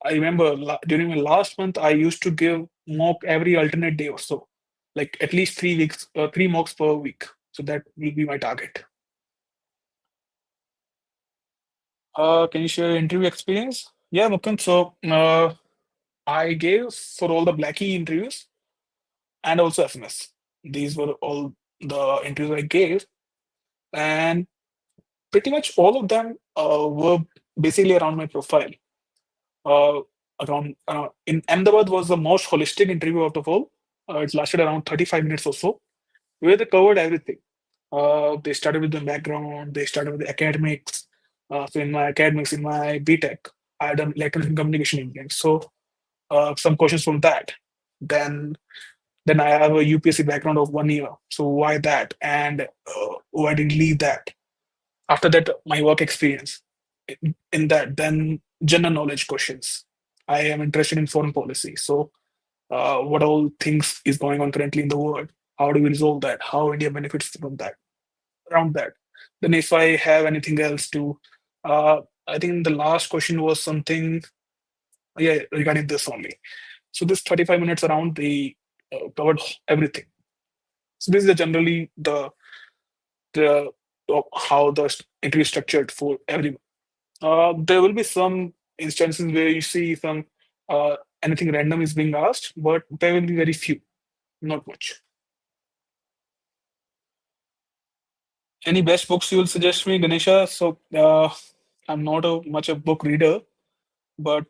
I remember during my last month, I used to give mock every alternate day or so, like at least 3 weeks, 3 mocks per week. So that will be my target. Can you share your interview experience? Yeah, Mukund. So I gave for all the Blackie interviews and also FMS. These were all the interviews I gave, and pretty much all of them were basically around my profile. Uh, around in Ahmedabad was the most holistic interview out of all. It lasted around 35 minutes or so, where they covered everything. They started with the background, they started with the academics. So in my academics, in my BTech, I had done electronics and communication engineering. So some questions from that. Then then I have a UPSC background of 1 year. So why that? And why did you leave that? After that, my work experience in that. Then general knowledge questions. I am interested in foreign policy. So what all things is going on currently in the world? How do we resolve that? How India benefits from that? Around that. Then if I have anything else to, I think the last question was something, yeah, regarding this only. So this 35 minutes around, they covered everything. So this is generally the how the interview is structured for everyone. There will be some instances where you see some anything random is being asked, but there will be very few, not much. Any best books you will suggest me, Ganesha? So I'm not a much a book reader, but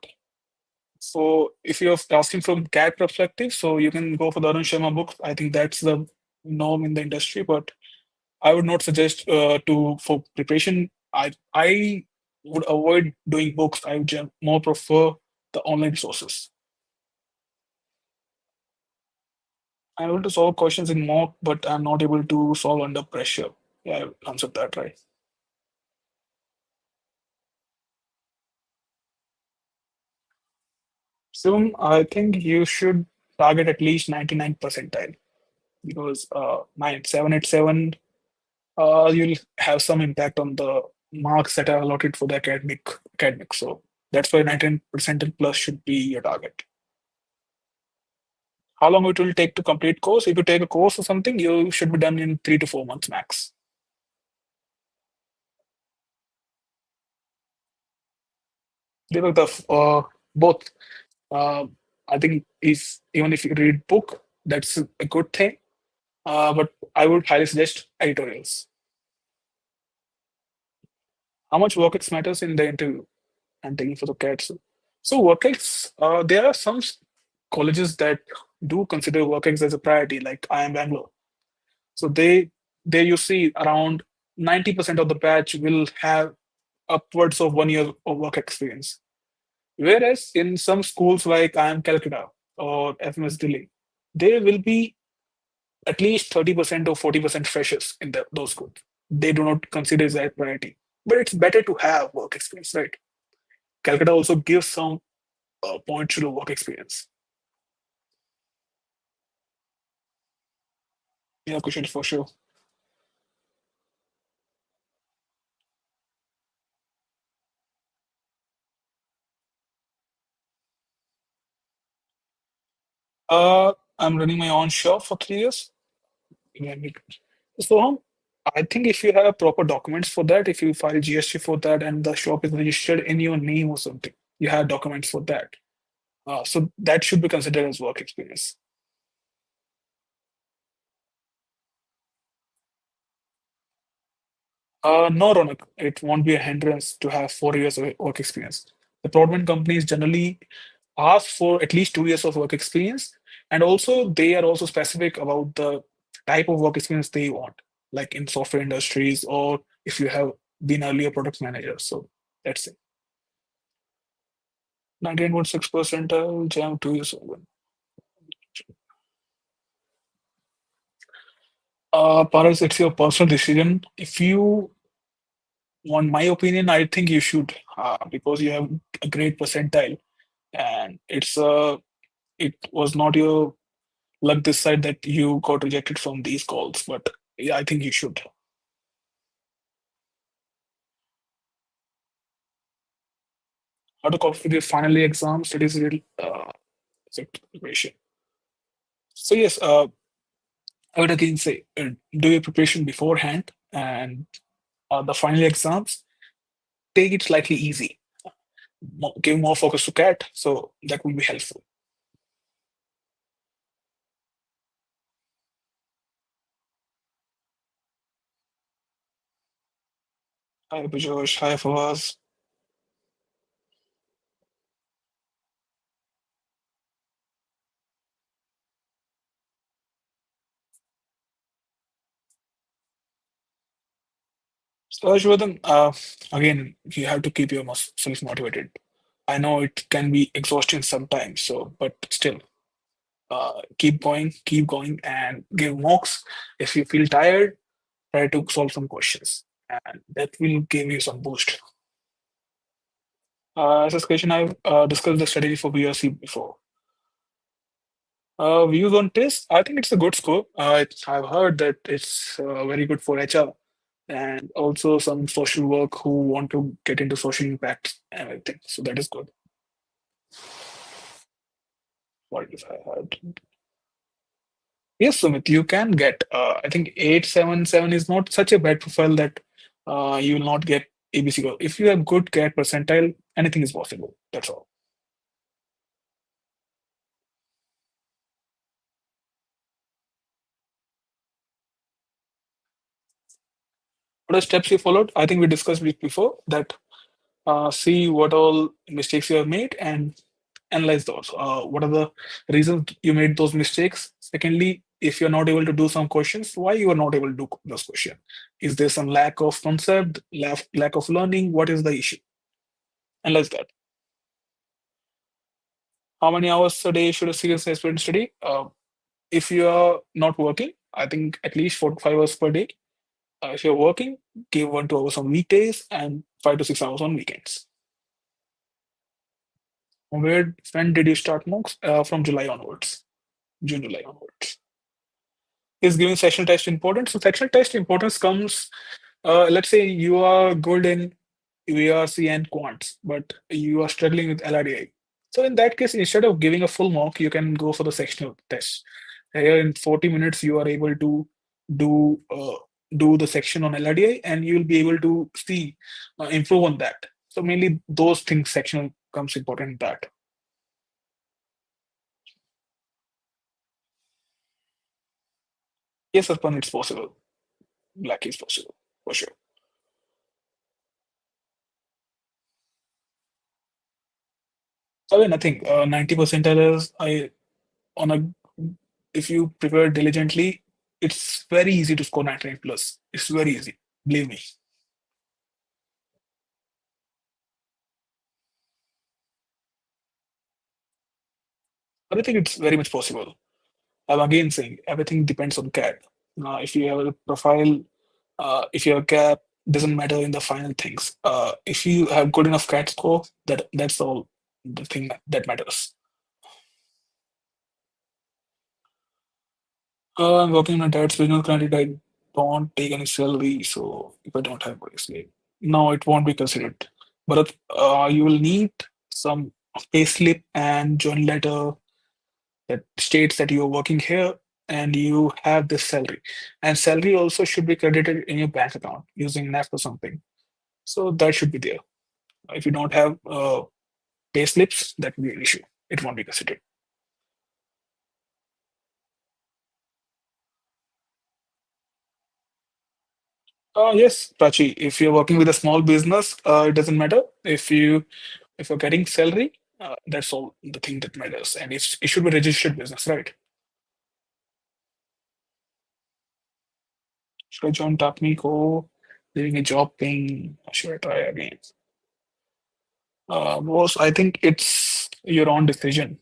so if you're asking from cat perspective, so you can go for the Arun Sharma books. I think that's the norm in the industry, but I would not suggest to for preparation. I would avoid doing books. I would more prefer the online resources. I'm able to solve questions in mock, but I'm not able to solve under pressure. Yeah, I answered that right. Soon, I think you should target at least 99 percentile because 9787 you'll have some impact on the marks that are allotted for the academic. So that's why 99 percentile plus should be your target. How long it will take to complete course? If you take a course or something, you should be done in 3 to 4 months max. They were the both. Uh, I think if even if you read book, that's a good thing. But I would highly suggest editorials. How much work it matters in the interview? and taking for the CAT. So work-ex, there are some colleges that do consider work-ex as a priority, like IIM Bangalore. So they you see around 90% of the batch will have upwards of 1 year of work experience. Whereas in some schools like IIM Calcutta or FMS Delhi, there will be at least 30% or 40% freshers in those schools. They do not consider that priority. But it's better to have work experience, right? Calcutta also gives some points to the work experience. Yeah, question for sure. I'm running my own shop for 3 years. Yeah, so I think if you have proper documents for that, if you file GST for that, and the shop is registered in your name or something, you have documents for that. So that should be considered as work experience. No, Ronak, it won't be a hindrance to have 4 years of work experience. The broadband companies generally ask for at least 2 years of work experience, and also they are also specific about the type of work experience they want, like in software industries or if you have been earlier product manager. So that's it. 99.6 percentile, jam 2 years old. Paras, it's your personal decision. If you want my opinion, I think you should, because you have a great percentile, and it was not your luck this side that you got rejected from these calls, but yeah, I think you should. How to cope with your final year exams? It is real preparation. So yes, I would again say do your preparation beforehand, and the final exams take it slightly easy. Give more focus to CAT, so that will be helpful. Hi, Josh. Hi, Fawaz. So, Ashwadhan, again, you have to keep yourself motivated. I know it can be exhausting sometimes, so but still, keep going, and give mocks. If you feel tired, try to solve some questions, and that will give you some boost. As a question, I've discussed the strategy for VRC before. Views on test, I think it's a good score. I've heard that it's very good for HR and also some social work who want to get into social impact and everything. So that is good. What if I had? Yes, Sumit, you can get. I think 877 is not such a bad profile that you will not get ABC score. If you have good CAT percentile, anything is possible. That's all. What are steps you followed? I think we discussed it before that see what all mistakes you have made and analyze those. What are the reasons you made those mistakes? Secondly, if you're not able to do some questions, why you are not able to do those questions? Is there some lack of concept, lack of learning? What is the issue? Analyze that. How many hours a day should a serious aspirant study? If you are not working, I think at least 4 to 5 hours per day. If you're working, give 1 to 2 hours on weekdays and 5 to 6 hours on weekends. When did you start MOOCs? From July onwards, June, July onwards. Is giving sectional test importance? So sectional test importance comes, let's say you are good in VRC and quants, but you are struggling with LRDI. So in that case, instead of giving a full mock, you can go for the sectional test. Here in 40 minutes, you are able to do do the section on LRDI, and you will be able to see improve on that. So mainly those things sectional comes important in that. Yes, Arpan, it's possible. Black is possible for sure. So nothing. 90 percentile is I on a if you prepare diligently, it's very easy to score 99 plus. It's very easy. Believe me. But I think it's very much possible. I'm again saying everything depends on CAD. If you have a profile, if you have a gap, doesn't matter in the final things. If you have good enough CAD score, that's all the thing that matters. I'm working on a dad's business credit. I don't take any salary, so if I don't have money, no, it won't be considered. But you will need some payslip and joint letter that states that you're working here and you have this salary. And salary also should be credited in your bank account using NAF or something. So that should be there. If you don't have pay slips, that will be an issue. It won't be considered. Yes, Prachi, if you're working with a small business, it doesn't matter. If you're getting salary, that's all the thing that matters. And it should be registered business, right? Should I join Tapmi Co, leaving a job paying, or should I try again? Boss, I think it's your own decision.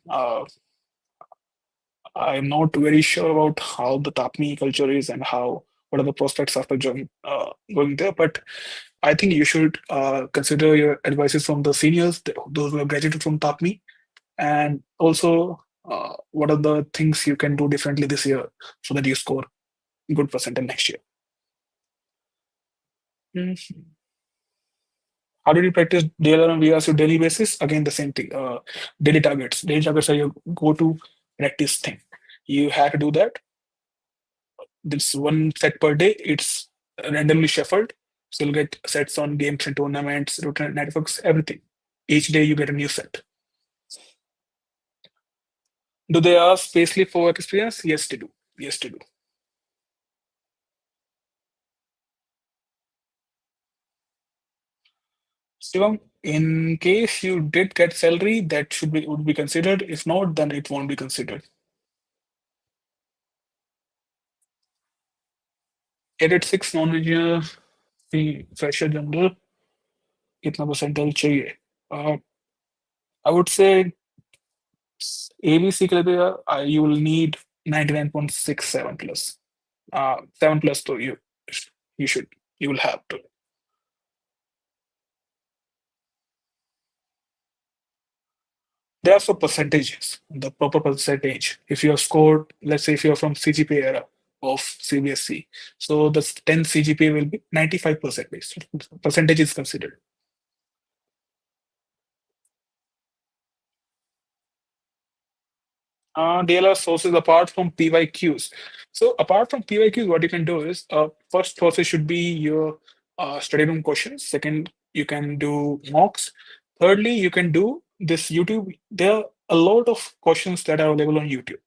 I'm not very sure about how the Tapmi culture is and what are the prospects after going there. But I think you should consider your advices from the seniors, those who have graduated from Tapmi, and also what are the things you can do differently this year so that you score good percentile next year. Mhm. How did you practice DLR and VRC on daily basis? Again, the same thing. Daily targets. Daily targets are your go-to practice thing. You have to do that. This one set per day. It's randomly shuffled. So you'll get sets on games and tournaments, route networks, everything. Each day you get a new set. Do they ask spacely for work experience? Yes, they do. Yes, they do. Shivam, in case you did get salary, that should be would be considered. If not, then it won't be considered. Edit 6 non fresher general कितना percentile चाहिए? uh, I would say ABC के लिए you will need 99.67 plus. 7 plus तो you should you will have to. There are for percentages, the proper percentage. If you have scored, let's say if you're from CGPA era of CBSC, so the 10 CGPA will be 95% percentage is considered. DLR sources apart from PYQs. So apart from PYQs, what you can do is first sources should be your study room questions. Second, you can do mocks. Thirdly, you can do this YouTube. There are a lot of questions that are available on YouTube.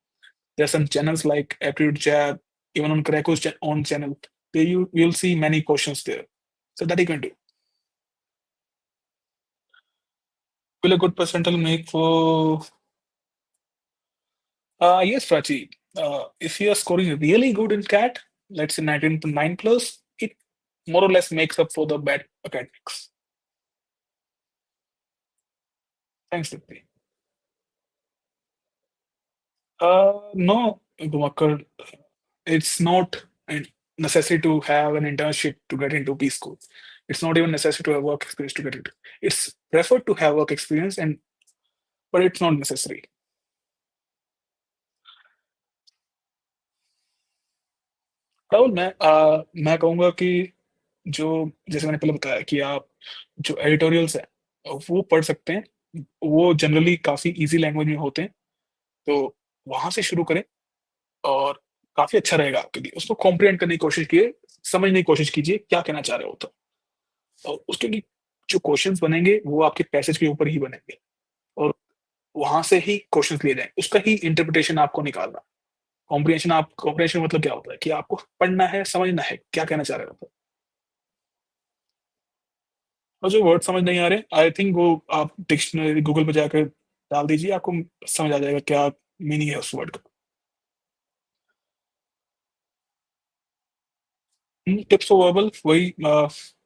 There are some channels like Aptitude Jab, even on Cracku's own channel. There you'll see many questions there. So that you can do. Will a good percentile make for yes, Prachi. If you are scoring really good in CAT, let's say 19.9 plus, it more or less makes up for the bad academics. Thanks, Dipti. No, Gumakar, it's not a necessary to have an internship to get into B school. It's not even necessary to have work experience to get it. It's preferred to have work experience, but it's not necessary. Rahul मैं कहूँगा कि जो जैसे मैंने पहले बताया कि आप जो एडिटोरियल्स है वो पढ़ सकते हैं। वो जनरली काफी इजी लैंग्वेज में होते हैं, तो वहां से शुरू करें और काफी अच्छा रहेगा आपके लिए। उसको कॉम्प्रिहेंड करने की कोशिश कीजिए, समझने की कोशिश कीजिए क्या कहना चाह रहे हो। तो और उसके लिए जो क्वेश्चंस बनेंगे वो आपके पैसेज के ऊपर ही बनेंगे और वहां से ही क्वेश्चंस लिए जाएंगे, उसका ही इंटरप्रिटेशन आपको निकालना। कॉम्प्रिहेंशन मतलब क्या होता है कि आपको पढ़ना है, समझना है क्या कहना चाह रहे हो। और जो वर्ड समझ नहीं आ रहे, आई थिंक वो आप डिक्शनरी गूगल पे जाकर डाल दीजिए, आपको समझ आ जाएगा क्या मीनिंग है उस वर्ड का। टिप्स फॉर वर्बल वही,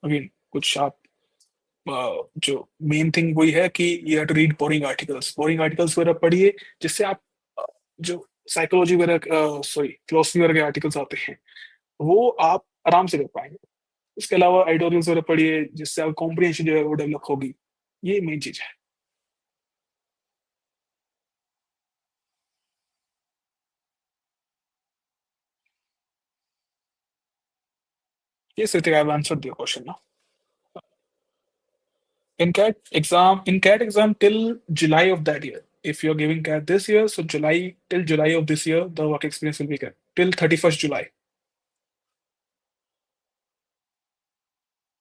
अगेन कुछ आप जो मेन थिंग वही है कि you have to read boring articles वगैरह पढ़िए, जिससे आप जो साइकोलॉजी वगैरह, सॉरी फिलोसफी वगैरह के आर्टिकल्स आते हैं वो आप आराम से कर पाएंगे। इसके अलावा एडिटोरियल्स वगैरह पढ़िए, जिससे आप कॉम्प्रिहेंशन जो है वो डेवलप होगी। ये मेन चीज है। ये Ritik, I've answered your question now. In CAT exam till July of that year. If you're giving CAT this year, so July till July of this year, the work experience will be CAT till 31st July.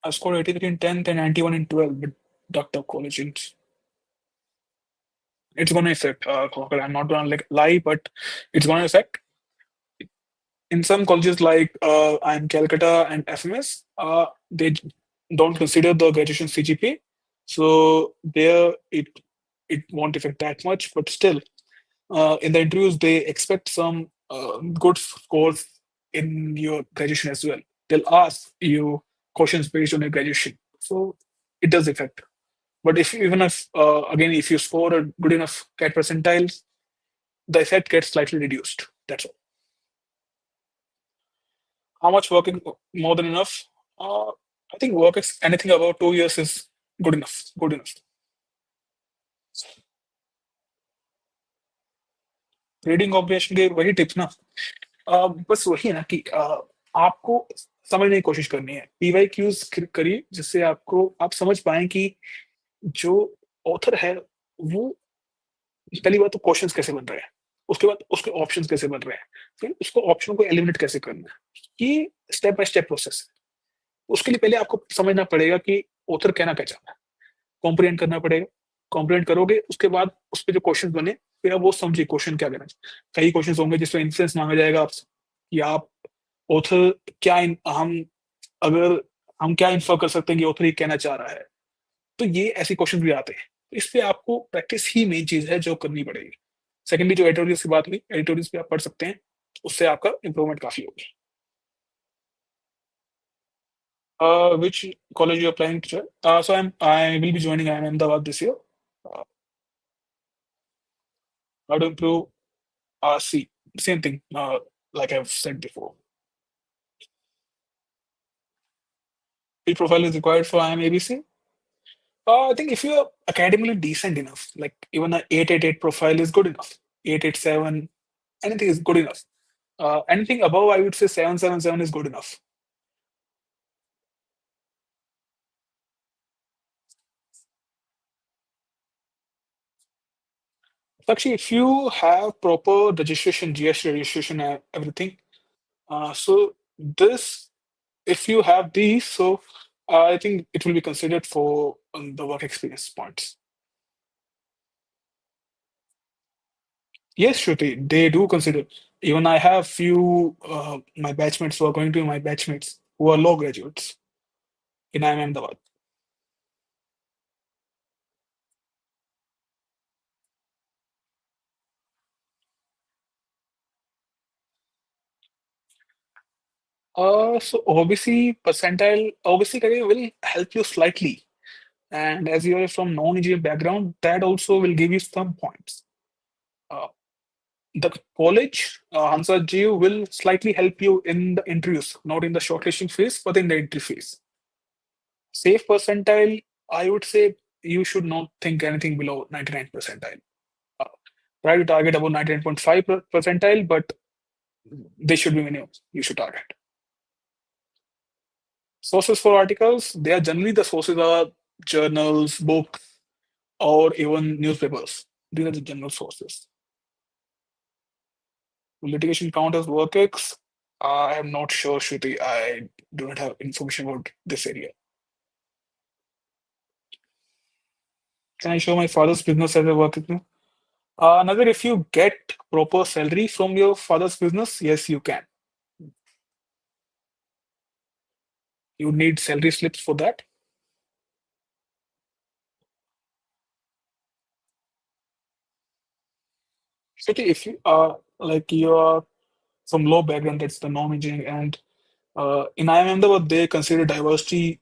I scored 83 in 10th and 91 in 12 with Dr. College. It's gonna affect. I'm not gonna like lie, but it's gonna affect. In some colleges like IIM Calcutta and FMS, they don't consider the graduation CGPA, so there it won't affect that much. But still, in the interviews, they expect some good scores in your graduation as well. They'll ask you questions based on your graduation, so it does affect. But if even if again if you score a good enough CAT percentiles, the effect gets slightly reduced. That's all. How much work is more than enough? I think work is anything about 2 years is good enough. Good enough. Trading operation के वही tips ना, बस वही है ना कि आपको समझने की कोशिश करनी है, पीवाई क्यूज करिए, जिससे आपको आप समझ पाए कि जो ऑथर है वो पहली बात तो क्वेश्चंस कैसे बन रहे हैं, उसके बाद उसके ऑप्शंस कैसे बन रहे हैं, फिर उसको ऑप्शन को एलिमिनेट कैसे करना है। ये स्टेप बाय स्टेप प्रोसेस है। उसके लिए पहले आपको समझना पड़ेगा कि ऑथर कहना क्या चाहता है, कॉम्प्रिहेंड करना पड़ेगा। कॉम्प्रिहेंड करोगे उसके बाद उस पे जो क्वेश्चन बने, फिर आप वो समझिए क्वेश्चन क्या करना चाहिए। कई क्वेश्चन होंगे जिसमें इन्फ्लुएंस मांगा जाएगा आपसे कि आप ऑथर क्या हम अगर हम क्या इन्फर कर सकते हैं कि ऑथर ये कहना चाह रहा है। तो ये ऐसे क्वेश्चन भी आते हैं, तो इस पे आपको प्रैक्टिस ही मेन चीज है जो करनी पड़ेगी। सेकेंडली जो एडिटोरियल्स की बात हुई, एडिटोरियल्स पे आप पढ़ सकते हैं, उससे आपका इंप्रूवमेंट काफी होगी। Which college you applying to? So I will be joining IIM Ahmedabad this year. Uh, how to improve? See, same thing. Like I've said before, which profile is required for IIM ABC? I think if you're academically decent enough, like even a 888 profile is good enough. 887, anything is good enough. Anything above, I would say 777 is good enough. Actually, if you have proper registration, GST registration, everything, so this, if you have these, so I think it will be considered for the work experience points. Yes, Shruti, they do consider. Even I have few my batchmates who are going to be my batchmates who are law graduates in IIM Ahmedabad. So OBC percentile, OBC career will help you slightly. And as you are from non-engineering background, that also will give you some points. Uh, the college, Hansard GU, will slightly help you in the interviews, not in the shortlisting phase, but in the entry phase. Safe percentile, I would say you should not think anything below 99 percentile. Uh, Try to target about 99.5 percentile, but they should be minimum. You should target. Sources for articles, they are generally the sources are journals, books, or even newspapers. These are the general sources. Litigation count as work X? I am not sure, Shruti. I do not have information about this area. Can I show my father's business as a work X? Another, if you get proper salary from your father's business, yes, you can. You need salary slips for that. Especially if you are like you are from low background, that's the norm engineering, and in IIM Ahmedabad, they consider diversity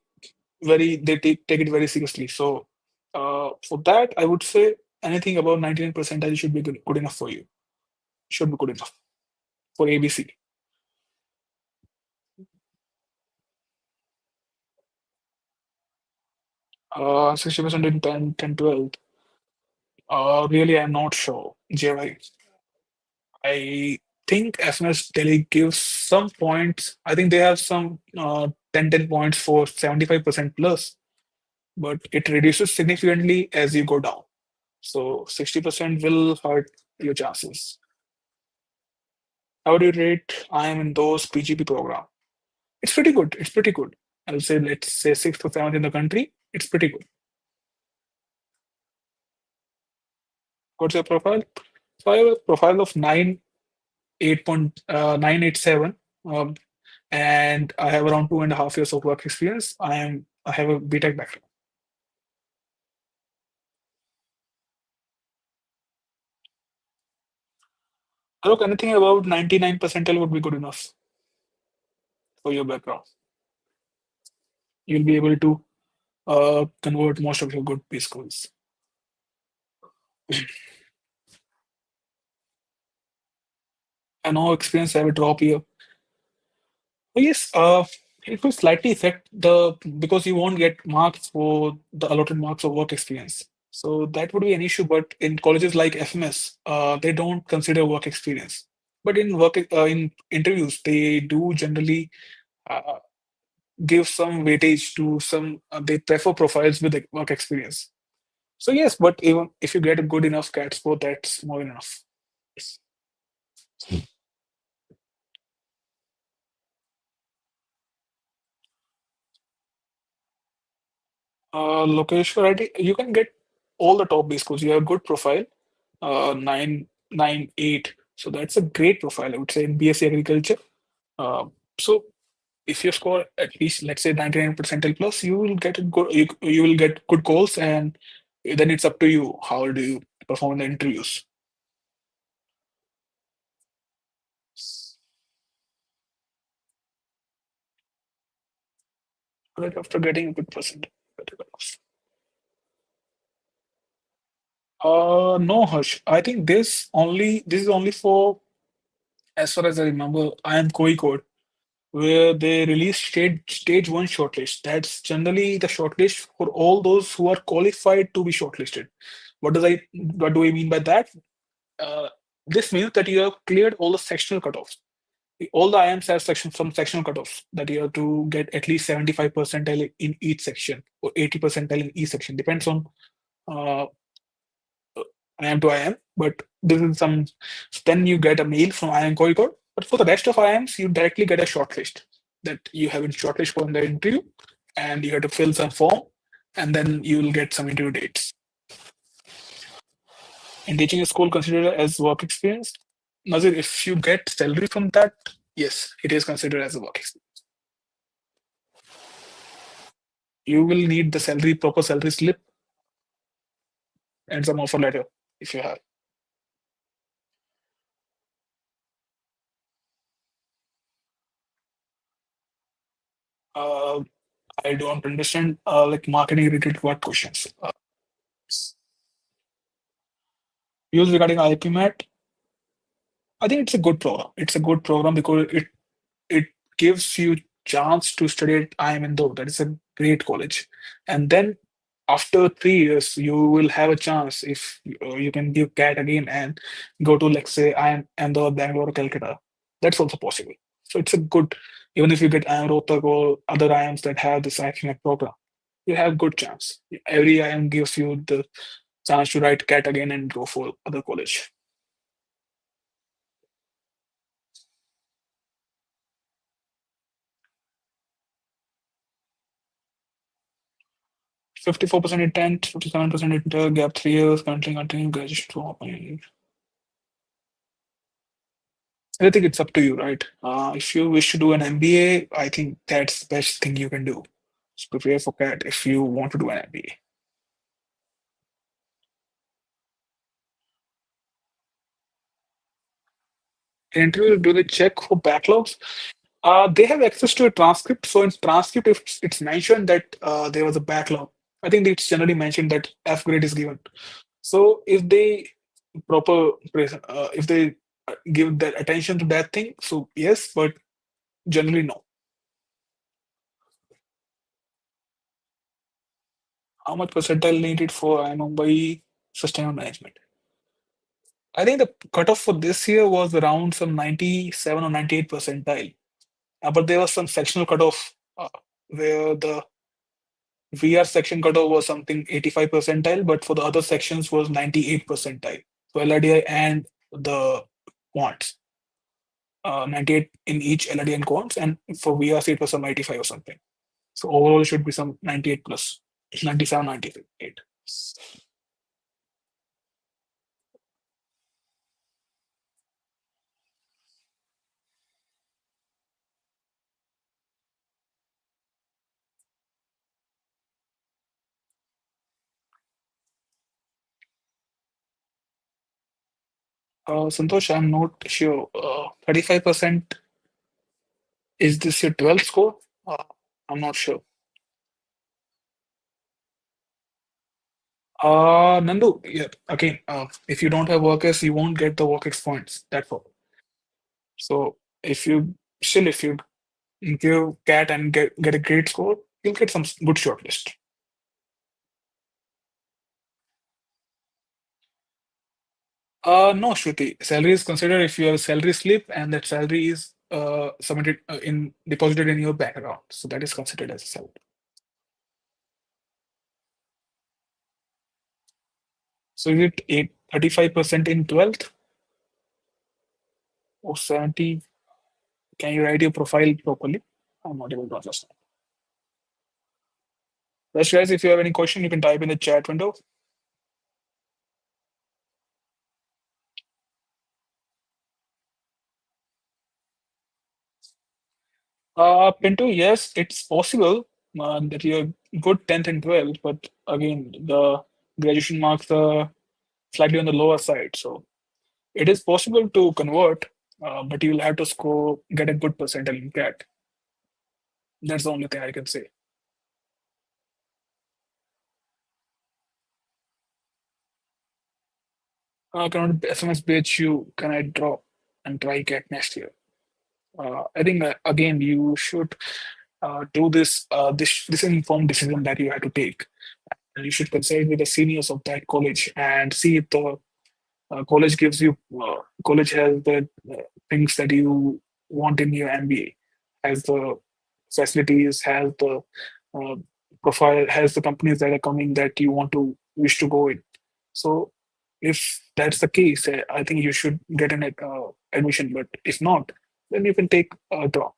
they take it very seriously. So for that, I would say anything above 99 percentile should be good enough for you. Should be good enough for ABC. 60% in 10, 12. Really, I'm not sure. JY. I think FMS Delhi gives some points. I think they have some 10 points for 75% plus, but it reduces significantly as you go down. So 60% will hurt your chances. How do you rate I am in those PGP program? It's pretty good. It's pretty good. I would say let's say sixth or seventh in the country. It's pretty good. What's your profile? So I have a profile of 9.987, and I have around 2.5 years of work experience. I have a BTech background. Look, anything about 99 percentile would be good enough for your background. You'll be able to convert most of your good B schools. I know experience I have a drop here. Oh, yes, it will slightly affect the because you won't get marks for the allotted marks of work experience. So that would be an issue. But in colleges like FMS, they don't consider work experience. But in interviews, they do generally uh, give some weightage to some. They prefer profiles with work experience. So yes, but even if you get a good enough CAT score, that's more than enough. Yes. Location variety, you can get all the top B schools. You have a good profile, 998. So that's a great profile, I would say, in BSc Agriculture. So if you score at least, let's say, 99 percentile plus, you will get a good, you will get good goals, and then it's up to you. How do you perform in the interviews? Right after getting a good percent. No, Harsh. I think this is only for, as far as I remember, I am Code, where they release stage one shortlist. That's generally the shortlist for all those who are qualified to be shortlisted. What do I mean by that? Uh, this means that you have cleared all the sectional cutoffs. All the IIMs have some sectional cutoffs that you have to get at least 75 percentile in each section or 80 percentile in each section. Depends on uh, IIM to IIM, but this is some. Then you get a mail from IIM Kozhikode. But for the rest of IIMs, you directly get a shortlist that you have been shortlisted for in the interview, and you have to fill some form, and then you will get some interview dates. In teaching a school considered as work experience, Nazir, if you get salary from that, yes, it is considered as a work experience. You will need the salary, proper salary slip, and some offer letter if you have. Uh, I don't understand like marketing related what questions. Views regarding IPMAT, I think it's a good program. It's a good program because it gives you chance to study at IIM Indore. That is a great college. And then after 3 years, you will have a chance if you can give CAT again and go to, let's say, IIM Indore, Bangalore, Calcutta. That's also possible. So it's a good, even if you get IIM Rohtak or other IIMs that have this IPMAT program, you have good chance. Every IIM gives you the chance to write CAT again and go for other college. 54% intent, 57% inter, gap 3 years, currently continuing graduation to I think it's up to you, right? If you wish to do an MBA, I think that's the best thing you can do. Just prepare for that if you want to do an MBA. interview, do they check for backlogs? They have access to a transcript. So in transcript, if it's mentioned that there was a backlog, I think it's generally mentioned that F grade is given. So if they if they give that attention to that thing, so yes, but generally no. How much percentile needed for I Mumbai sustainable management? I think the cutoff for this year was around some 97 or 98 percentile. But there was some sectional cutoff where the VR section cutoff was something 85 percentile, but for the other sections was 98 percentile. So LRDI and the quants, 98 in each LRDI and quants, and for VRC it was some 85 or something. So overall should be some 98 plus 97, 98. Santosh, I'm not sure. 35% is this your 12th score? I'm not sure. Nandu, yeah, again, if you don't have workers, you won't get the workers points. That's all. So if you give cat and get a great score, you'll get some good shortlist. No, Shruti. Salary is considered if you have a salary slip and that salary is submitted in deposited in your bank account. So that is considered as a salary. So is it 35% in 12th or 70? Can you write your profile properly? I'm not able to understand. Rest guys, if you have any question, you can type in the chat window. Pinto, yes, it's possible that you're good 10th and 12th, but again, the graduation marks are slightly on the lower side. So it is possible to convert, but you'll have to get a good percentile in CAT. That's the only thing I can say. Cannot SMS batch you, can I drop and try CAT next year? I think again, you should do this informed decision that you have to take. And you should consult with the seniors of that college and see if the college has the things that you want in your MBA, has the facilities, has the uh, profile, has the companies that are coming that you wish to go in. So if that's the case, I think you should get an admission. But if not, then you can take a drop.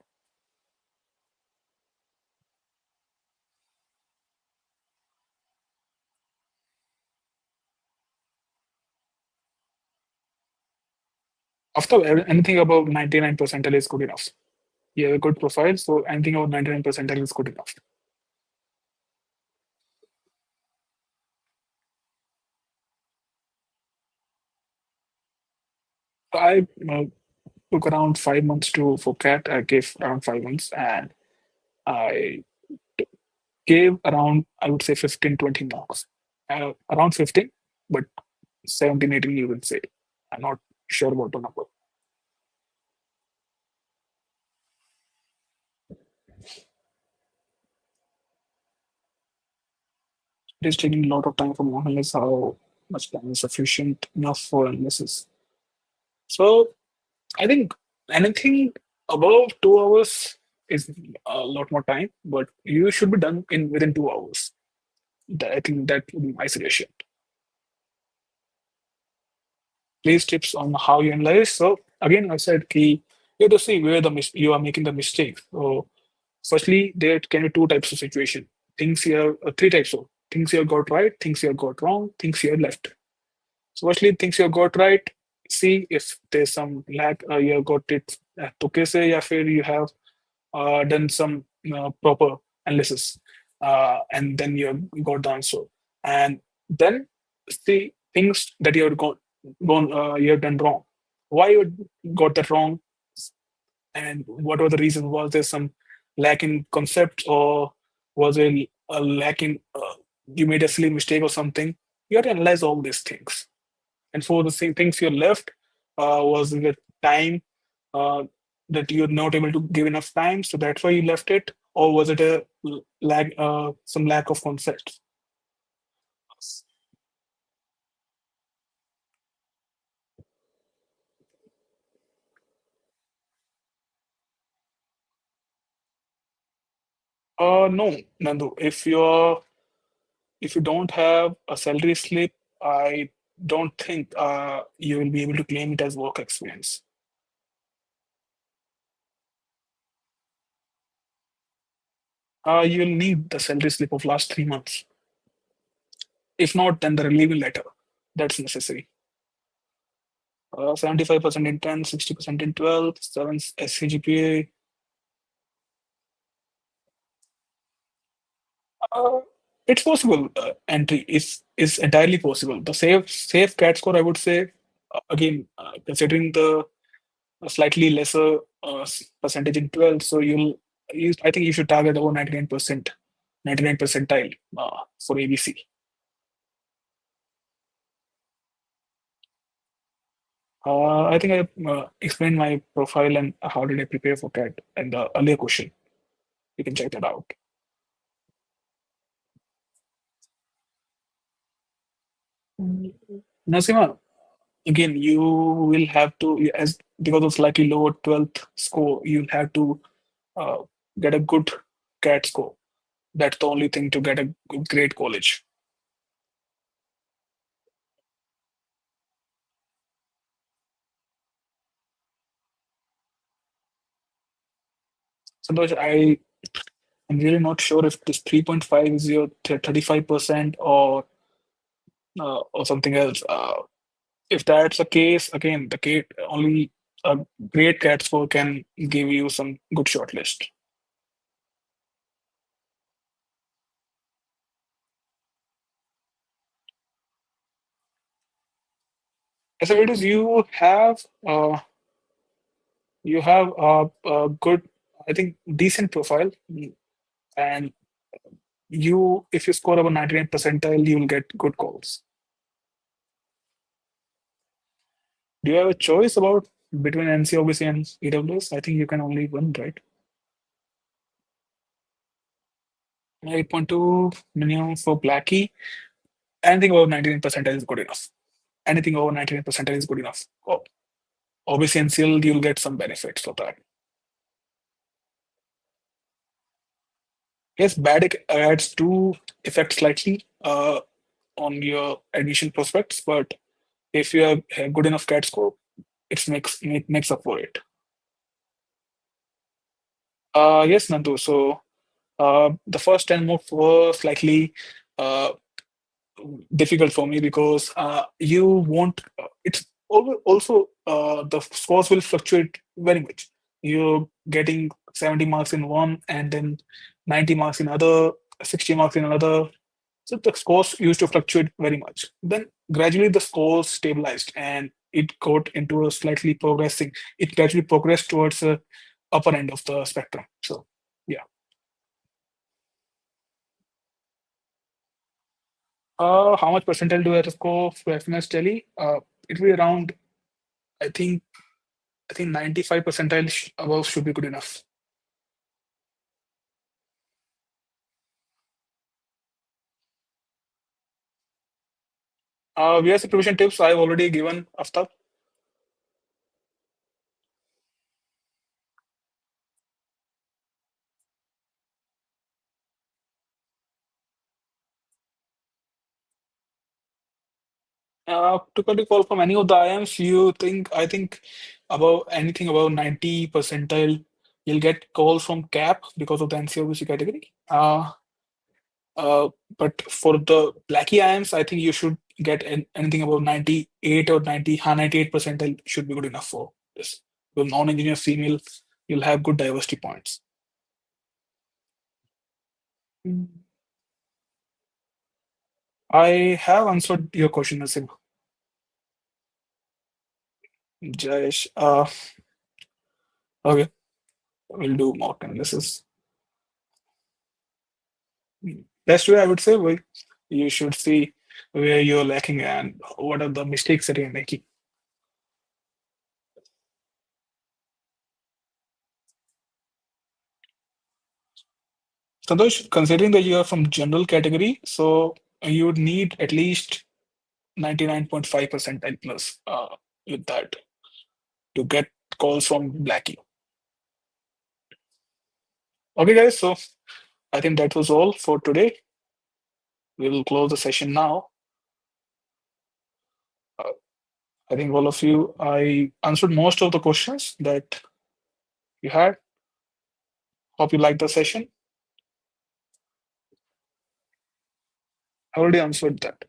Anything above 99 percentile is good enough. You have a good profile, so anything over 99 percentile is good enough. I took around 5 months to for CAT. I gave around 5 months, and I gave around, I would say, 15, 20 marks. Around 15, but 17, 18, you will say. I'm not sure about the number. It is taking a lot of time for more analysis. How much time is sufficient enough for analysis? So I think anything above 2 hours is a lot more time, but you should be done in within 2 hours. I think that would be my suggestion. Please tips on how you analyze. So again, I said key. You have to see where you are making the mistake. So firstly, there can be two types of situation. Things you have three types of things you have got right, things you have got wrong, things you have left. So firstly, things you have got right. See if there's some lack. You have got it तुक्के से या फिर you have done some proper analysis, and then you have got the answer. And then see things that you have you have done wrong. why you got that wrong, and what were the reasons? Was there some lack in concept, or was it a lack in you made a silly mistake or something? You have to analyze all these things. And for the same things you left, was it the time uh, that you're not able to give enough time, so that's why you left it, or was it a lack, some lack of concept? No, Nandu. If you don't have a salary slip, I don't think you will be able to claim it as work experience. You'll need the salary slip of last 3 months. If not, then the relieving letter. That's necessary. 75% in 10, 60% in 12, 7 SCGPA. Uh, it's possible. Entry is entirely possible. The safe CAT score, I would say, again, considering the slightly lesser percentage in 12, so I think you should target over 99%, 99 percentile for ABC. I think I explained my profile and how did I prepare for CAT and the earlier question. You can check that out. Mm. Nasima, again, you will have to, as because of slightly lower 12th score, you'll have to uh, get a good CAT score. That's the only thing to get a great college. Santosh, I'm really not sure if this 3.5 is your 35% or something else. If that's the case, again, the CAT only a great CAT score can give you some good shortlist. As it is, you have a good, I think, decent profile, and if you score over 99 percentile, you'll get good calls. Do you have a choice about between NCOBC and EWS? I think you can only one, right? 8.2 minimum for Blackie. Anything over 99 percentile is good enough. Anything over 99 percentile is good enough. Oh, obviously, NCL, you'll get some benefits of that. Yes, bad ads do affect slightly on your admission prospects, but if you have a good enough CAT score, it makes up for it. Yes, Nandu. So the first 10 moves were slightly uh, difficult for me because you won't. It's also the scores will fluctuate very much. You're getting 70 marks in one, and then 90 marks in other, 60 marks in another. So the scores used to fluctuate very much. Then gradually the scores stabilized, and it got into a slightly progressing. It gradually progressed towards the upper end of the spectrum. So yeah. How much percentile do I have to score for FMS Delhi? It will be around, I think, 95 percentile above should be good enough. VRC preparation tips I've already given after. To get a call from any of the IIMs, I think about anything above 90 percentile, you'll get calls from CAP because of the NCOBC category. But for the Blackie IIMs, I think you should get anything above 98 or 98 percentile should be good enough for this. With non-engineer female, you'll have good diversity points. Mm. I have answered your question, Nasim. Jayesh. Okay, we'll do mock analysis. Best way I would say, you should see where you're lacking and what are the mistakes that you're making. Santosh, considering that you are from general category, so you would need at least 99.5 percentile plus with that to get calls from Blackie. Okay, guys, so I think that was all for today. We'll close the session now. Uh, I think all of you, I answered most of the questions that you had. Hope you liked the session. I already answered that.